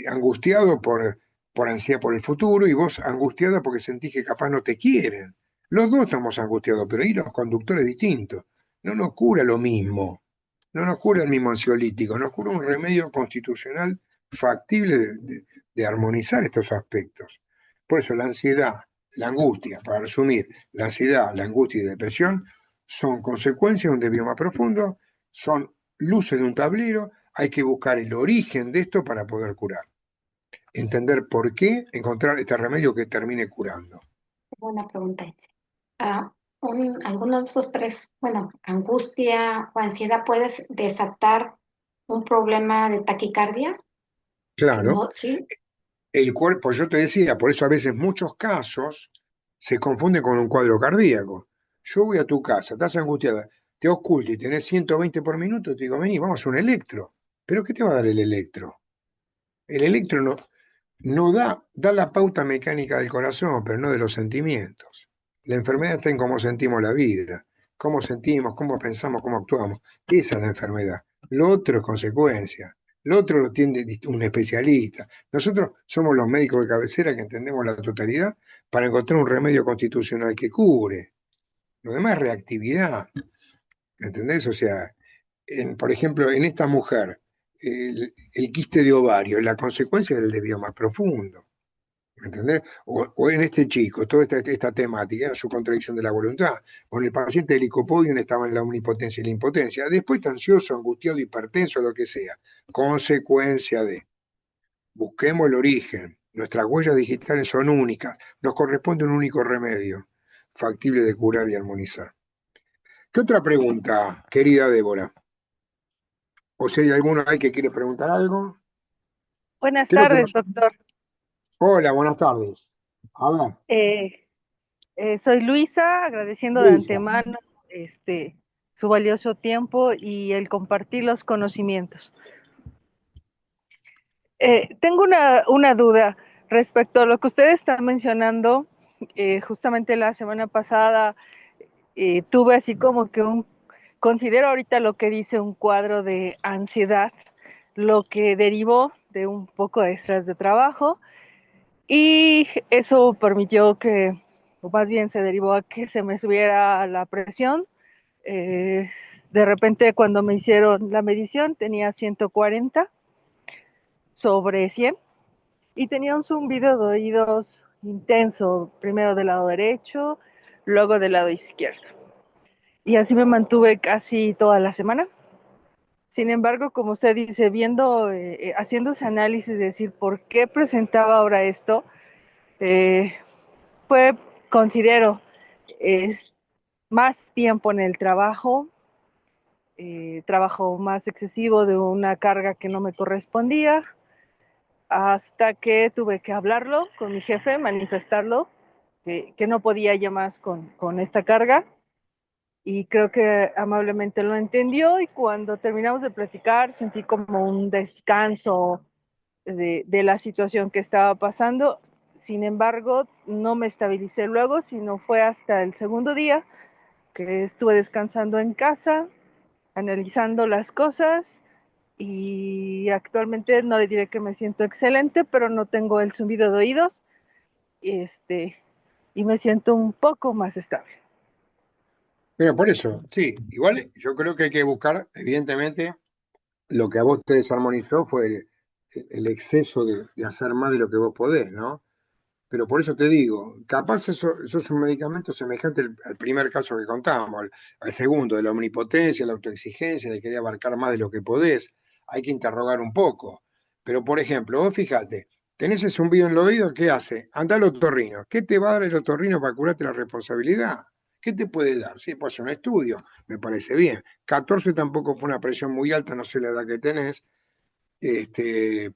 A: angustiado por ansiedad por el futuro y vos angustiada porque sentís que capaz no te quieren. Los dos estamos angustiados, pero ahí los conductores distintos. No nos cura lo mismo, no nos cura el mismo ansiolítico, nos cura un remedio constitucional factible de armonizar estos aspectos. Por eso la ansiedad, la angustia, para resumir, la ansiedad, la angustia y la depresión son consecuencias de un desvío más profundo, son luces de un tablero, hay que buscar el origen de esto para poder curar. Entender por qué, encontrar este remedio que termine curando.
C: Buena pregunta. Ah, alguno de esos tres, bueno, angustia o ansiedad puedes desatar un problema de taquicardia, que
A: Claro,
C: no, sí,
A: el cuerpo, yo te decía, por eso a veces muchos casos se confunden con un cuadro cardíaco. Yo voy a tu casa, estás angustiada, te oculto y tenés 120 por minuto, te digo, vení, vamos a un electro. ¿Pero qué te va a dar el electro? El electro no da la pauta mecánica del corazón, pero no de los sentimientos. La enfermedad está en cómo sentimos la vida, cómo sentimos, cómo pensamos, cómo actuamos. Esa es la enfermedad. Lo otro es consecuencia. Lo otro lo tiene un especialista. Nosotros somos los médicos de cabecera que entendemos la totalidad para encontrar un remedio constitucional que cubre. Lo demás es reactividad. ¿Entendés? O sea, por ejemplo, en esta mujer, el quiste de ovario, la consecuencia del desvío más profundo. ¿Me entendés? O en este chico, toda esta temática era su contradicción de la voluntad. O en el paciente del licopodium estaba en la omnipotencia y la impotencia. Después está ansioso, angustiado, hipertenso, lo que sea. Consecuencia de. Busquemos el origen. Nuestras huellas digitales son únicas. Nos corresponde un único remedio, factible de curar y armonizar. ¿Qué otra pregunta, querida Débora? O si hay alguno ahí que quiere preguntar algo.
B: Buenas
A: Creo que
B: tardes,
A: nos...
B: doctor.
A: Hola, buenas tardes. A ver,
B: Eh, Soy Luisa, agradeciendo de
A: Luisa.
B: antemano su valioso tiempo y el compartir los conocimientos. Tengo una duda respecto a lo que usted está mencionando. Justamente la semana pasada tuve así como que considero ahorita lo que dice un cuadro de ansiedad, lo que derivó de un poco de estrés de trabajo. Y eso permitió que, o más bien se derivó a que se me subiera la presión. Eh, de repente cuando me hicieron la medición tenía 140 sobre 100 y tenía un zumbido de oídos intenso, primero del lado derecho, luego del lado izquierdo. Y así me mantuve casi toda la semana. Sin embargo, como usted dice, viendo, haciendo ese análisis de decir por qué presentaba ahora esto, eh, fue, considero, es más tiempo en el trabajo, trabajo más excesivo de una carga que no me correspondía, hasta que tuve que hablarlo con mi jefe, manifestarlo, que no podía ya más con esta carga. Y creo que amablemente lo entendió y cuando terminamos de platicar sentí como un descanso de la situación que estaba pasando. Sin embargo, no me estabilicé luego, sino fue hasta el segundo día que estuve descansando en casa, analizando las cosas y actualmente no le diré que me siento excelente, pero no tengo el zumbido de oídos, este, y me siento un poco más estable.
A: Pero por eso, sí, igual yo creo que hay que buscar, evidentemente, lo que a vos te desarmonizó fue el exceso de hacer más de lo que vos podés, ¿no? Pero por eso te digo, capaz eso es un medicamento semejante al primer caso que contábamos, al segundo, de la omnipotencia, la autoexigencia, de querer abarcar más de lo que podés. Hay que interrogar un poco. Pero, por ejemplo, vos fíjate, tenés ese zumbido en el oído, ¿qué hace? Anda al otorrino. ¿Qué te va a dar el otorrino para curarte la responsabilidad? ¿Qué te puede dar? Sí, pues un estudio, me parece bien. 14 tampoco fue una presión muy alta, no sé la edad que tenés,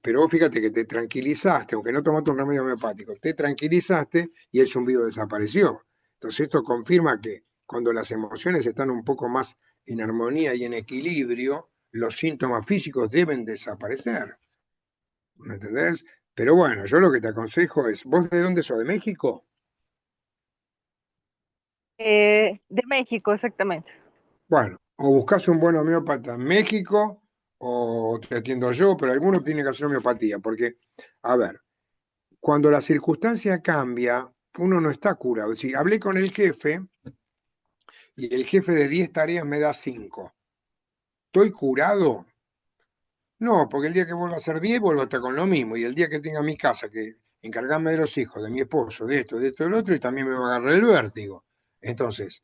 A: pero vos fíjate que te tranquilizaste, aunque no tomaste un remedio homeopático, te tranquilizaste y el zumbido desapareció. Entonces esto confirma que cuando las emociones están un poco más en armonía y en equilibrio, los síntomas físicos deben desaparecer. ¿Me entendés? Pero bueno, yo lo que te aconsejo es, ¿vos de dónde sos? ¿De México?
B: De México, exactamente.
A: Bueno, o buscas un buen homeópata en México o te atiendo yo, pero alguno tiene que hacer homeopatía, porque, a ver, cuando la circunstancia cambia, uno no está curado. Si hablé con el jefe y el jefe de 10 tareas me da 5, ¿estoy curado? No, porque el día que vuelva a hacer 10 vuelvo a estar con lo mismo. Y el día que tenga mi casa, que encargarme de los hijos, de mi esposo, de esto, del otro, y también me va a agarrar el vértigo. Entonces,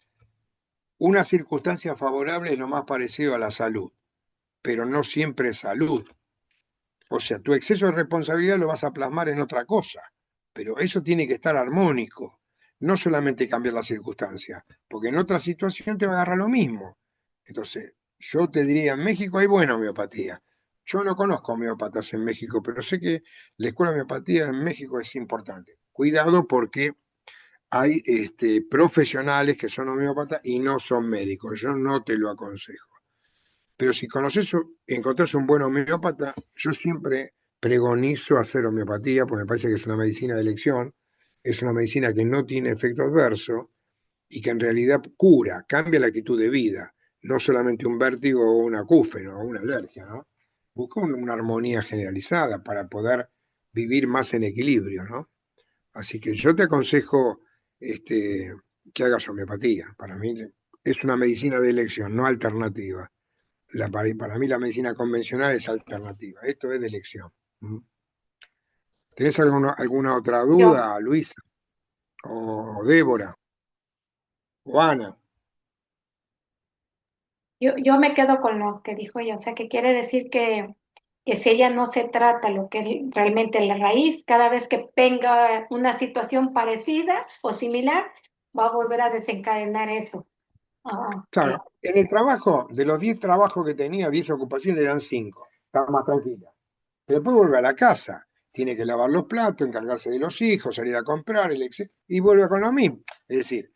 A: una circunstancia favorable es lo más parecido a la salud, pero no siempre es salud. O sea, tu exceso de responsabilidad lo vas a plasmar en otra cosa, pero eso tiene que estar armónico, no solamente cambiar las circunstancias, porque en otra situación te va a agarrar lo mismo. Entonces, yo te diría, en México hay buena homeopatía. Yo no conozco homeópatas en México, pero sé que la escuela de homeopatía en México es importante. Cuidado porque hay profesionales que son homeópatas y no son médicos. Yo no te lo aconsejo. Pero si conoces, encontrás un buen homeópata, yo siempre pregonizo hacer homeopatía, porque me parece que es una medicina de elección, es una medicina que no tiene efecto adverso y que en realidad cura, cambia la actitud de vida, no solamente un vértigo o un acúfeno o una alergia, ¿no? Busca una armonía generalizada para poder vivir más en equilibrio, ¿no? Así que yo te aconsejo que hagas homeopatía. Para mí es una medicina de elección, no alternativa. Para mí la medicina convencional es alternativa, esto es de elección. ¿Mm? ¿Tenés alguna otra
C: Yo,
A: duda, Luisa? O Débora? ¿O Ana?
C: yo me quedo con lo que dijo ella, o sea, que quiere decir que si ella no se trata lo que es realmente la raíz, cada vez que venga una situación parecida o similar, va a volver a desencadenar eso. Ah,
A: Claro, en el trabajo, de los 10 trabajos que tenía, 10 ocupaciones, le dan 5. Está más tranquila. Pero después vuelve a la casa. Tiene que lavar los platos, encargarse de los hijos, salir a comprar, y vuelve con lo mismo. Es decir,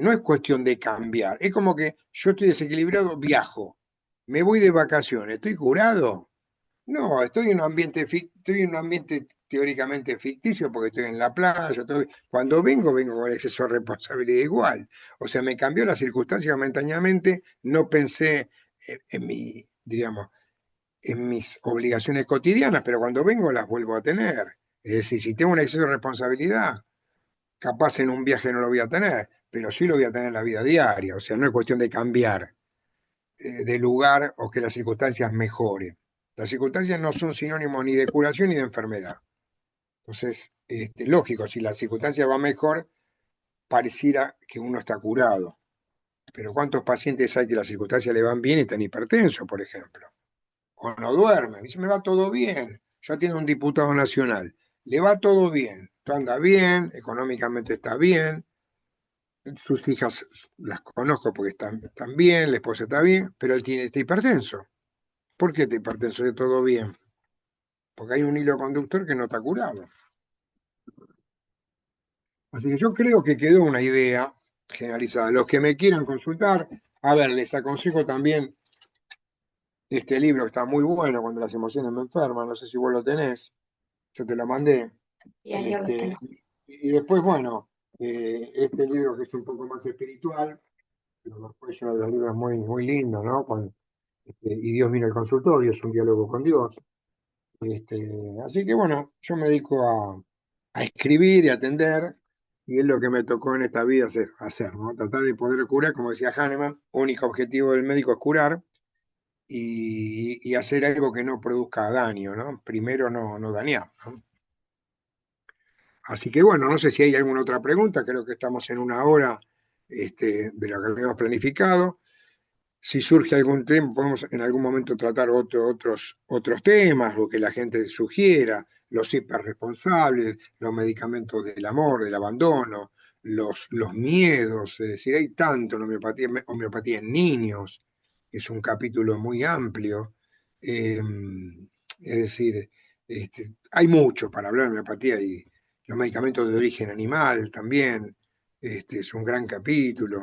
A: no es cuestión de cambiar. Es como que yo estoy desequilibrado, viajo. Me voy de vacaciones, ¿estoy curado? No, estoy en un ambiente teóricamente ficticio porque estoy en la playa. Cuando vengo con exceso de responsabilidad igual. O sea, me cambió la circunstancia momentáneamente, no pensé diríamos, en mis obligaciones cotidianas, pero cuando vengo las vuelvo a tener. Es decir, si tengo un exceso de responsabilidad, capaz en un viaje no lo voy a tener, pero sí lo voy a tener en la vida diaria. O sea, no es cuestión de cambiar de lugar o que las circunstancias mejoren. Las circunstancias no son sinónimos ni de curación ni de enfermedad. Entonces, lógico, si la circunstancia va mejor, pareciera que uno está curado. Pero ¿cuántos pacientes hay que las circunstancias le van bien y están hipertensos, por ejemplo? O no duermen, dice, me va todo bien. Yo atiendo a un diputado nacional, le va todo bien, todo anda bien, económicamente está bien, sus hijas las conozco porque están bien, la esposa está bien, pero él está hipertenso. ¿Por qué está hipertenso? De todo bien. Porque hay un hilo conductor que no está curado. Así que yo creo que quedó una idea generalizada. Los que me quieran consultar, a ver, les aconsejo también este libro que está muy bueno, Cuando las emociones me enferman, no sé si vos lo tenés, yo te lo mandé.
C: Ya yo lo tengo.
A: Y después, bueno, este libro que es un poco más espiritual, pero después es uno de los libros muy, muy lindos, ¿no? Y Dios vino al consultorio, es un diálogo con Dios. Así que bueno, yo me dedico a escribir y a atender, y es lo que me tocó en esta vida hacer, ¿no? Tratar de poder curar, como decía Hahnemann, único objetivo del médico es curar y hacer algo que no produzca daño, ¿no? Primero no dañar, ¿no? Así que bueno, no sé si hay alguna otra pregunta, creo que estamos en una hora de lo que habíamos planificado. Si surge algún tema, podemos en algún momento tratar otros temas, lo que la gente sugiera, los hiperresponsables, los medicamentos del amor, del abandono, los miedos, es decir, hay tanto en homeopatía en niños, que es un capítulo muy amplio. Es decir, hay mucho para hablar de homeopatía y los medicamentos de origen animal también. Es un gran capítulo.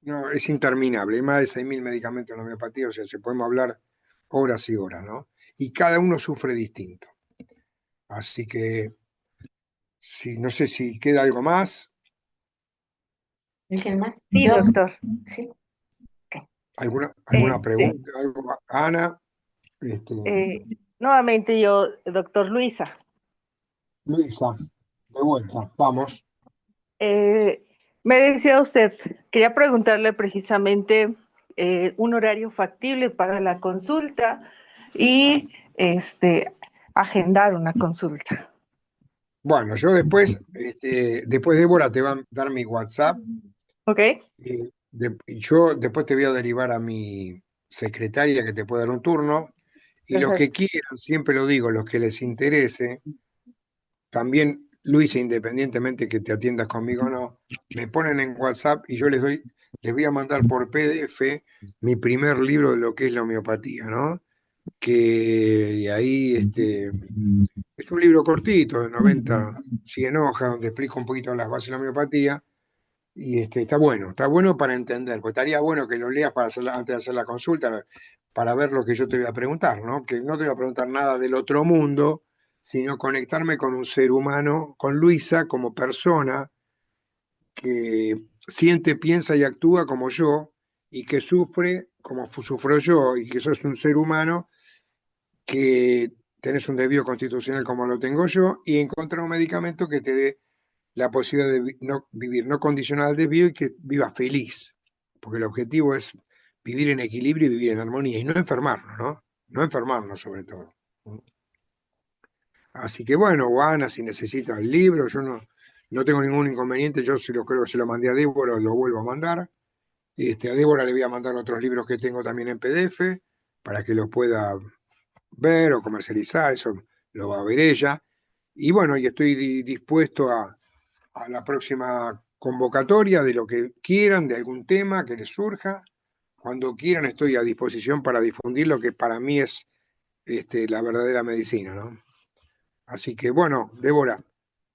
A: No, es interminable, hay más de 6.000 medicamentos en la homeopatía, o sea, se podemos hablar horas y horas, ¿no? Y cada uno sufre distinto. Así que, no sé si queda algo más,
C: ¿Alguien más?
B: Sí,
C: Yo,
B: doctor.
C: sí. Ok.
A: alguna
B: Este,
A: pregunta, algo más. Ana, este,
B: eh, nuevamente yo, doctor Luisa.
A: Luisa, de vuelta, vamos.
B: Eh, Me decía usted, quería preguntarle precisamente un horario factible para la consulta y agendar una consulta.
A: Bueno, yo después Débora te va a dar mi WhatsApp,
B: ¿Ok?
A: y yo después te voy a derivar a mi secretaria que te puede dar un turno, y los que
B: Perfecto.
A: quieran, siempre lo digo, los que les interese. También, Luisa, independientemente que te atiendas conmigo o no, me ponen en WhatsApp y yo les voy a mandar por PDF mi primer libro de lo que es la homeopatía, ¿no? Que ahí es un libro cortito, de 90, 100 hojas, donde explico un poquito las bases de la homeopatía. Y está bueno para entender, pues estaría bueno que lo leas antes de hacer la consulta, para ver lo que yo te voy a preguntar, ¿no? Que no te voy a preguntar nada del otro mundo, sino conectarme con un ser humano, con Luisa como persona que siente, piensa y actúa como yo, y que sufre como sufro yo, y que sos un ser humano que tenés un desvío constitucional como lo tengo yo, y encontrar un medicamento que te dé la posibilidad de vivir no condicionada al desvío y que viva feliz, porque el objetivo es vivir en equilibrio y vivir en armonía y no enfermarnos, ¿no? No enfermarnos sobre todo. Así que bueno, Ana, si necesita el libro, yo no tengo ningún inconveniente, yo creo que se lo mandé a Débora, lo vuelvo a mandar. A Débora le voy a mandar otros libros que tengo también en PDF para que los pueda ver o comercializar, eso lo va a ver ella. Y bueno, y estoy dispuesto a la próxima convocatoria de lo que quieran, de algún tema que les surja. Cuando quieran estoy a disposición para difundir lo que para mí es la verdadera medicina, ¿no? Así que bueno, Débora,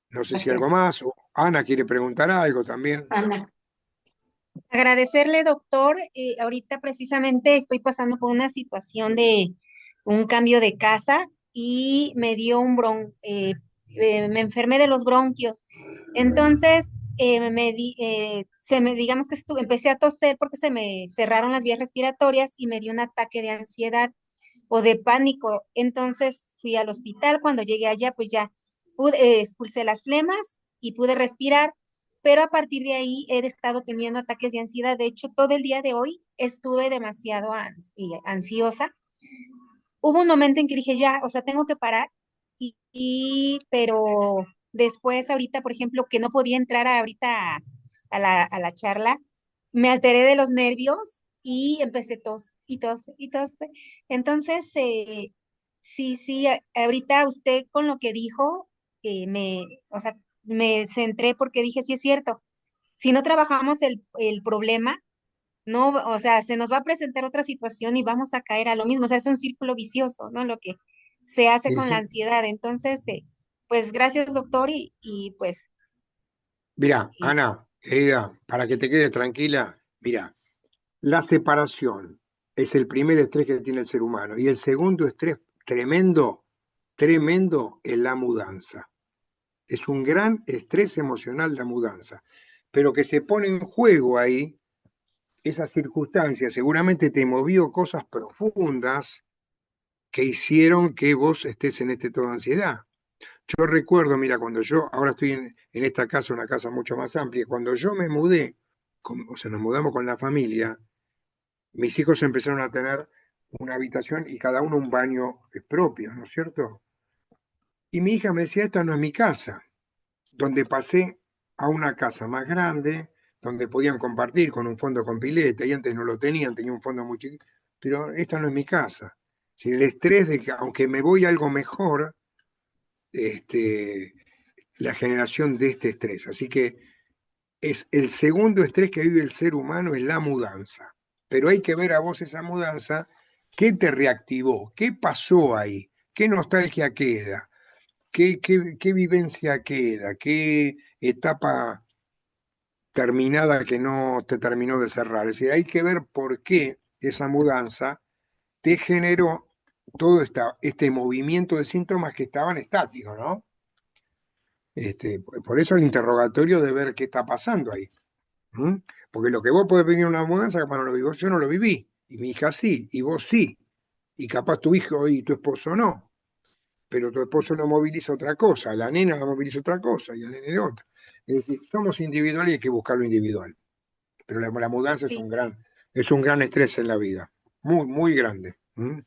A: no sé si algo
C: Gracias.
A: más, o Ana quiere preguntar algo también.
C: Ana,
D: Agradecerle, doctor. Ahorita precisamente estoy pasando por una situación de un cambio de casa y me dio me enfermé de los bronquios. Entonces, digamos que empecé a toser porque se me cerraron las vías respiratorias y me dio un ataque de ansiedad o de pánico. Entonces fui al hospital. Cuando llegué allá, pues ya expulsé las flemas y pude respirar, pero a partir de ahí he estado teniendo ataques de ansiedad. De hecho, todo el día de hoy estuve demasiado ansiosa. Hubo un momento en que dije, ya, o sea, tengo que parar pero después ahorita, por ejemplo, que no podía entrar ahorita a la charla, me alteré de los nervios y empecé tos y tos y tos. Entonces, sí, ahorita usted con lo que dijo, o sea, me centré porque dije, sí es cierto, si no trabajamos el problema, no, o sea, se nos va a presentar otra situación y vamos a caer a lo mismo, o sea, es un círculo vicioso, ¿no? Lo que se hace
A: Sí,
D: con la
A: sí.
D: ansiedad. Entonces, pues gracias, doctor, y pues,
A: Mira,
D: y-
A: Ana, querida, para que te quedes tranquila, mira, la separación es el primer estrés que tiene el ser humano y el segundo estrés tremendo, tremendo es la mudanza. Es un gran estrés emocional la mudanza, pero que se pone en juego ahí, esa circunstancia seguramente te movió cosas profundas que hicieron que vos estés en este estado de ansiedad. Yo recuerdo, mira, cuando yo, ahora estoy en esta casa, una casa mucho más amplia, cuando yo me mudé, o sea, nos mudamos con la familia, mis hijos empezaron a tener una habitación y cada uno un baño propio, ¿no es cierto? Y mi hija me decía, esta no es mi casa, donde pasé a una casa más grande, donde podían compartir con un fondo con pileta, y antes no lo tenían, tenía un fondo muy chiquito, pero esta no es mi casa. Si el estrés de que, aunque me voy a algo mejor, este, la generación de este estrés. Así que es el segundo estrés que vive el ser humano es la mudanza. Pero hay que ver a vos esa mudanza, qué te reactivó, qué pasó ahí, qué nostalgia queda, qué vivencia queda, qué etapa terminada que no te terminó de cerrar. Es decir, hay que ver por qué esa mudanza te generó todo este movimiento de síntomas que estaban estáticos, ¿no? Por eso el interrogatorio de ver qué está pasando ahí. ¿Mm? Porque lo que vos podés vivir en una mudanza, capaz no lo vivo, yo no lo viví, y mi hija sí, y vos sí, y capaz tu hijo y tu esposo no, pero tu esposo no moviliza otra cosa, la nena no moviliza otra cosa, y el nene otra. Es decir, somos individuales y hay que buscar lo individual, pero la mudanza
D: sí,
A: es un gran estrés en la vida, muy, muy grande. ¿Mm?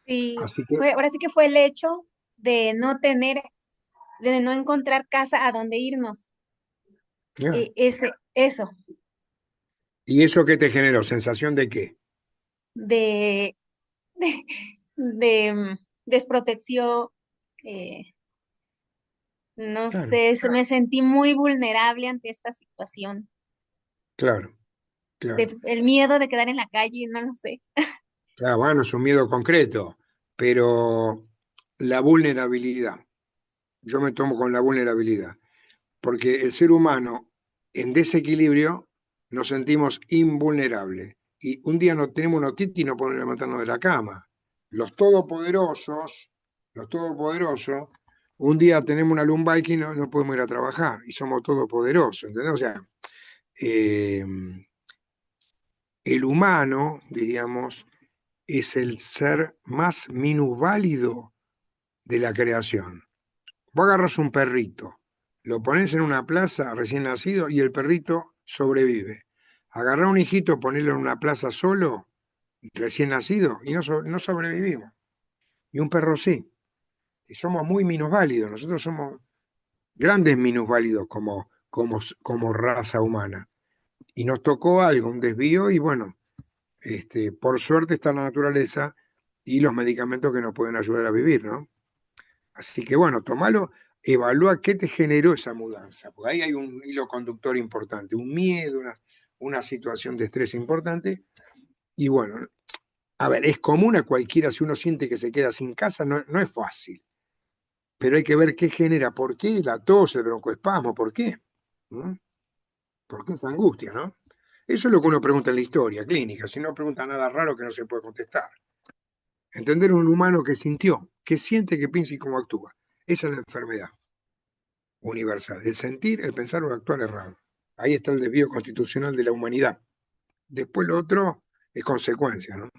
D: sí,
A: Así que,
D: ahora sí que fue el hecho de no tener, de no encontrar casa a donde irnos.
A: ya.
D: Eso,
A: ¿Y eso qué te generó? ¿Sensación de qué?
D: de, de, de desprotección, eh, no
A: Claro,
D: sé, me sentí muy vulnerable ante esta situación,
A: claro, claro.
D: el miedo de quedar en la calle, no lo sé.
A: Claro, bueno, es un miedo concreto, pero la vulnerabilidad, yo me tomo con la vulnerabilidad, porque el ser humano en desequilibrio nos sentimos invulnerables y un día no tenemos una otitis y no podemos levantarnos de la cama. Los todopoderosos, los todopoderosos, un día tenemos una lumbalgia y no podemos ir a trabajar y somos todopoderosos, ¿entendés? O sea, eh, el humano, diríamos, es el ser más minusválido de la creación. Vos agarras un perrito, lo pones en una plaza recién nacido y el perrito sobrevive. Agarrá un hijito, ponelo en una plaza solo, recién nacido, y no sobrevivimos. Y un perro sí. Y somos muy minusválidos, nosotros somos grandes minusválidos como raza humana. Y nos tocó algo, un desvío, y bueno, por suerte está la naturaleza y los medicamentos que nos pueden ayudar a vivir, ¿no? Así que bueno, tomalo, evalúa qué te generó esa mudanza, porque ahí hay un hilo conductor importante, un miedo, una situación de estrés importante. Y bueno, a ver, es común a cualquiera si uno siente que se queda sin casa, no es fácil, pero hay que ver qué genera, por qué la tos, el broncoespasmo, por qué. ¿Mm? ¿Por qué esa angustia, no? Eso es lo que uno pregunta en la historia clínica, si no pregunta nada raro que no se puede contestar. Entender un humano que sintió, que siente, que piensa y cómo actúa. Esa es la enfermedad universal. El sentir, el pensar o el actuar errado. Ahí está el desvío constitucional de la humanidad. Después lo otro es consecuencia, ¿no?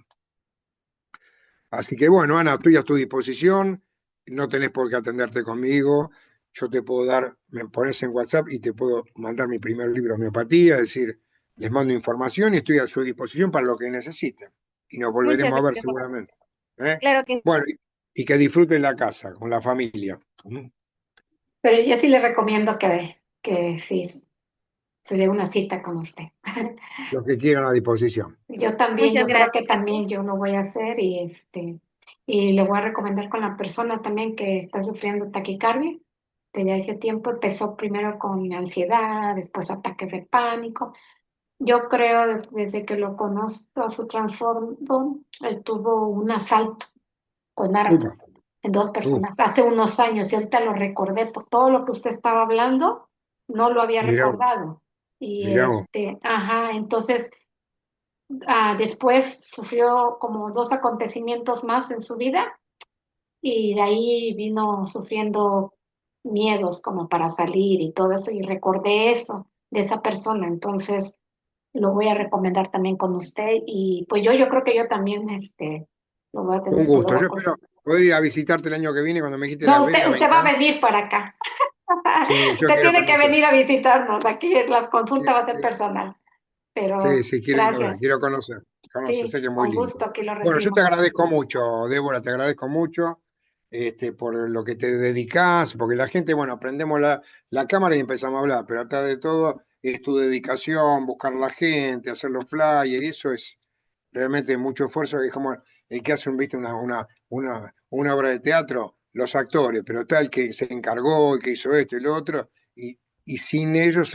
A: Así que bueno, Ana, estoy a tu disposición. No tenés por qué atenderte conmigo. Yo te puedo dar, me pones en WhatsApp y te puedo mandar mi primer libro de homeopatía, es decir, les mando información y estoy a su disposición para lo que necesiten. Y nos
D: Muchas
A: volveremos a ver
D: gracias.
A: seguramente. ¿Eh?
D: Claro que
A: Bueno, y que disfruten la casa, con la familia.
C: Pero yo sí le recomiendo que sí se dé una cita con usted.
A: Los que quieran a disposición.
C: Yo también,
D: Muchas
C: yo creo
D: gracias.
C: que también yo lo voy a hacer y le voy a recomendar con la persona también que está sufriendo taquicardia. Desde hace tiempo empezó primero con ansiedad, después ataques de pánico. Yo creo desde que lo conozco, su trasfondo, él tuvo un asalto con arma
A: Upa,
C: en dos
A: uf,
C: personas hace unos años y ahorita lo recordé por todo lo que usted estaba hablando, no lo había
A: mirá vos,
C: recordado. Y
A: mirá vos.
C: ajá, entonces después sufrió como dos acontecimientos más en su vida y de ahí vino sufriendo miedos como para salir y todo eso y recordé eso de esa persona, entonces lo voy a recomendar también con usted y pues yo creo que yo también lo voy a
A: Un
C: tener, lo
A: gusto.
C: voy
A: Yo
C: a
A: espero poder ir a visitarte el año que viene cuando me dijiste
C: No,
A: Las Vegas, me
C: usted va a
A: encanta.
C: venir para acá.
A: Sí, yo
C: Usted
A: quiero
C: tiene que
A: conocer.
C: venir a visitarnos. Aquí la
A: Sí,
C: consulta va a ser
A: sí,
C: personal,
A: sí,
C: pero
A: sí, quiero ir a ver,
C: gracias.
A: quiero conocer. Conocer,
C: Sí,
A: sé que es muy
C: con
A: lindo.
C: gusto aquí lo
A: Bueno, yo te
C: recibimos.
A: agradezco mucho, Débora, te agradezco mucho por lo que te dedicas, porque la gente, bueno, prendemos la cámara y empezamos a hablar, pero atrás de todo es tu dedicación, buscar la gente, hacer los flyers, y eso es realmente mucho esfuerzo, es como el que hace ¿viste? Una obra de teatro, los actores, pero tal que se encargó, el que hizo esto y lo otro, y sin ellos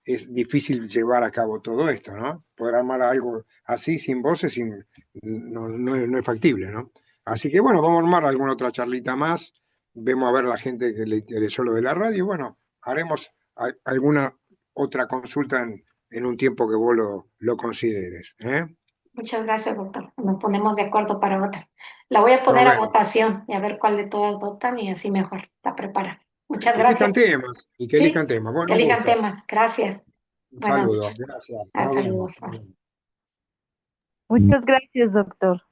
A: es difícil llevar a cabo todo esto, ¿no? Poder armar algo así, sin voces, no es factible, ¿no? Así que bueno, vamos a armar alguna otra charlita más, vemos a ver la gente que le interesó lo de la radio, y bueno, haremos alguna otra consulta en un tiempo que vos lo consideres, ¿eh?
C: Muchas gracias, doctor. Nos ponemos de acuerdo para otra. La voy a
A: Nos
C: poner a
A: vemos.
C: votación y a ver cuál de todas votan y así mejor la preparan. Muchas
A: Que elijan
C: gracias.
A: temas y que elijan
C: Sí,
A: temas.
C: que
A: Bueno, un
C: elijan
A: gusto.
C: temas. Gracias.
A: Un
C: Buenas
A: saludo.
C: noches.
A: Gracias. Nos vemos.
C: Saludos.
B: Muchas gracias, doctor.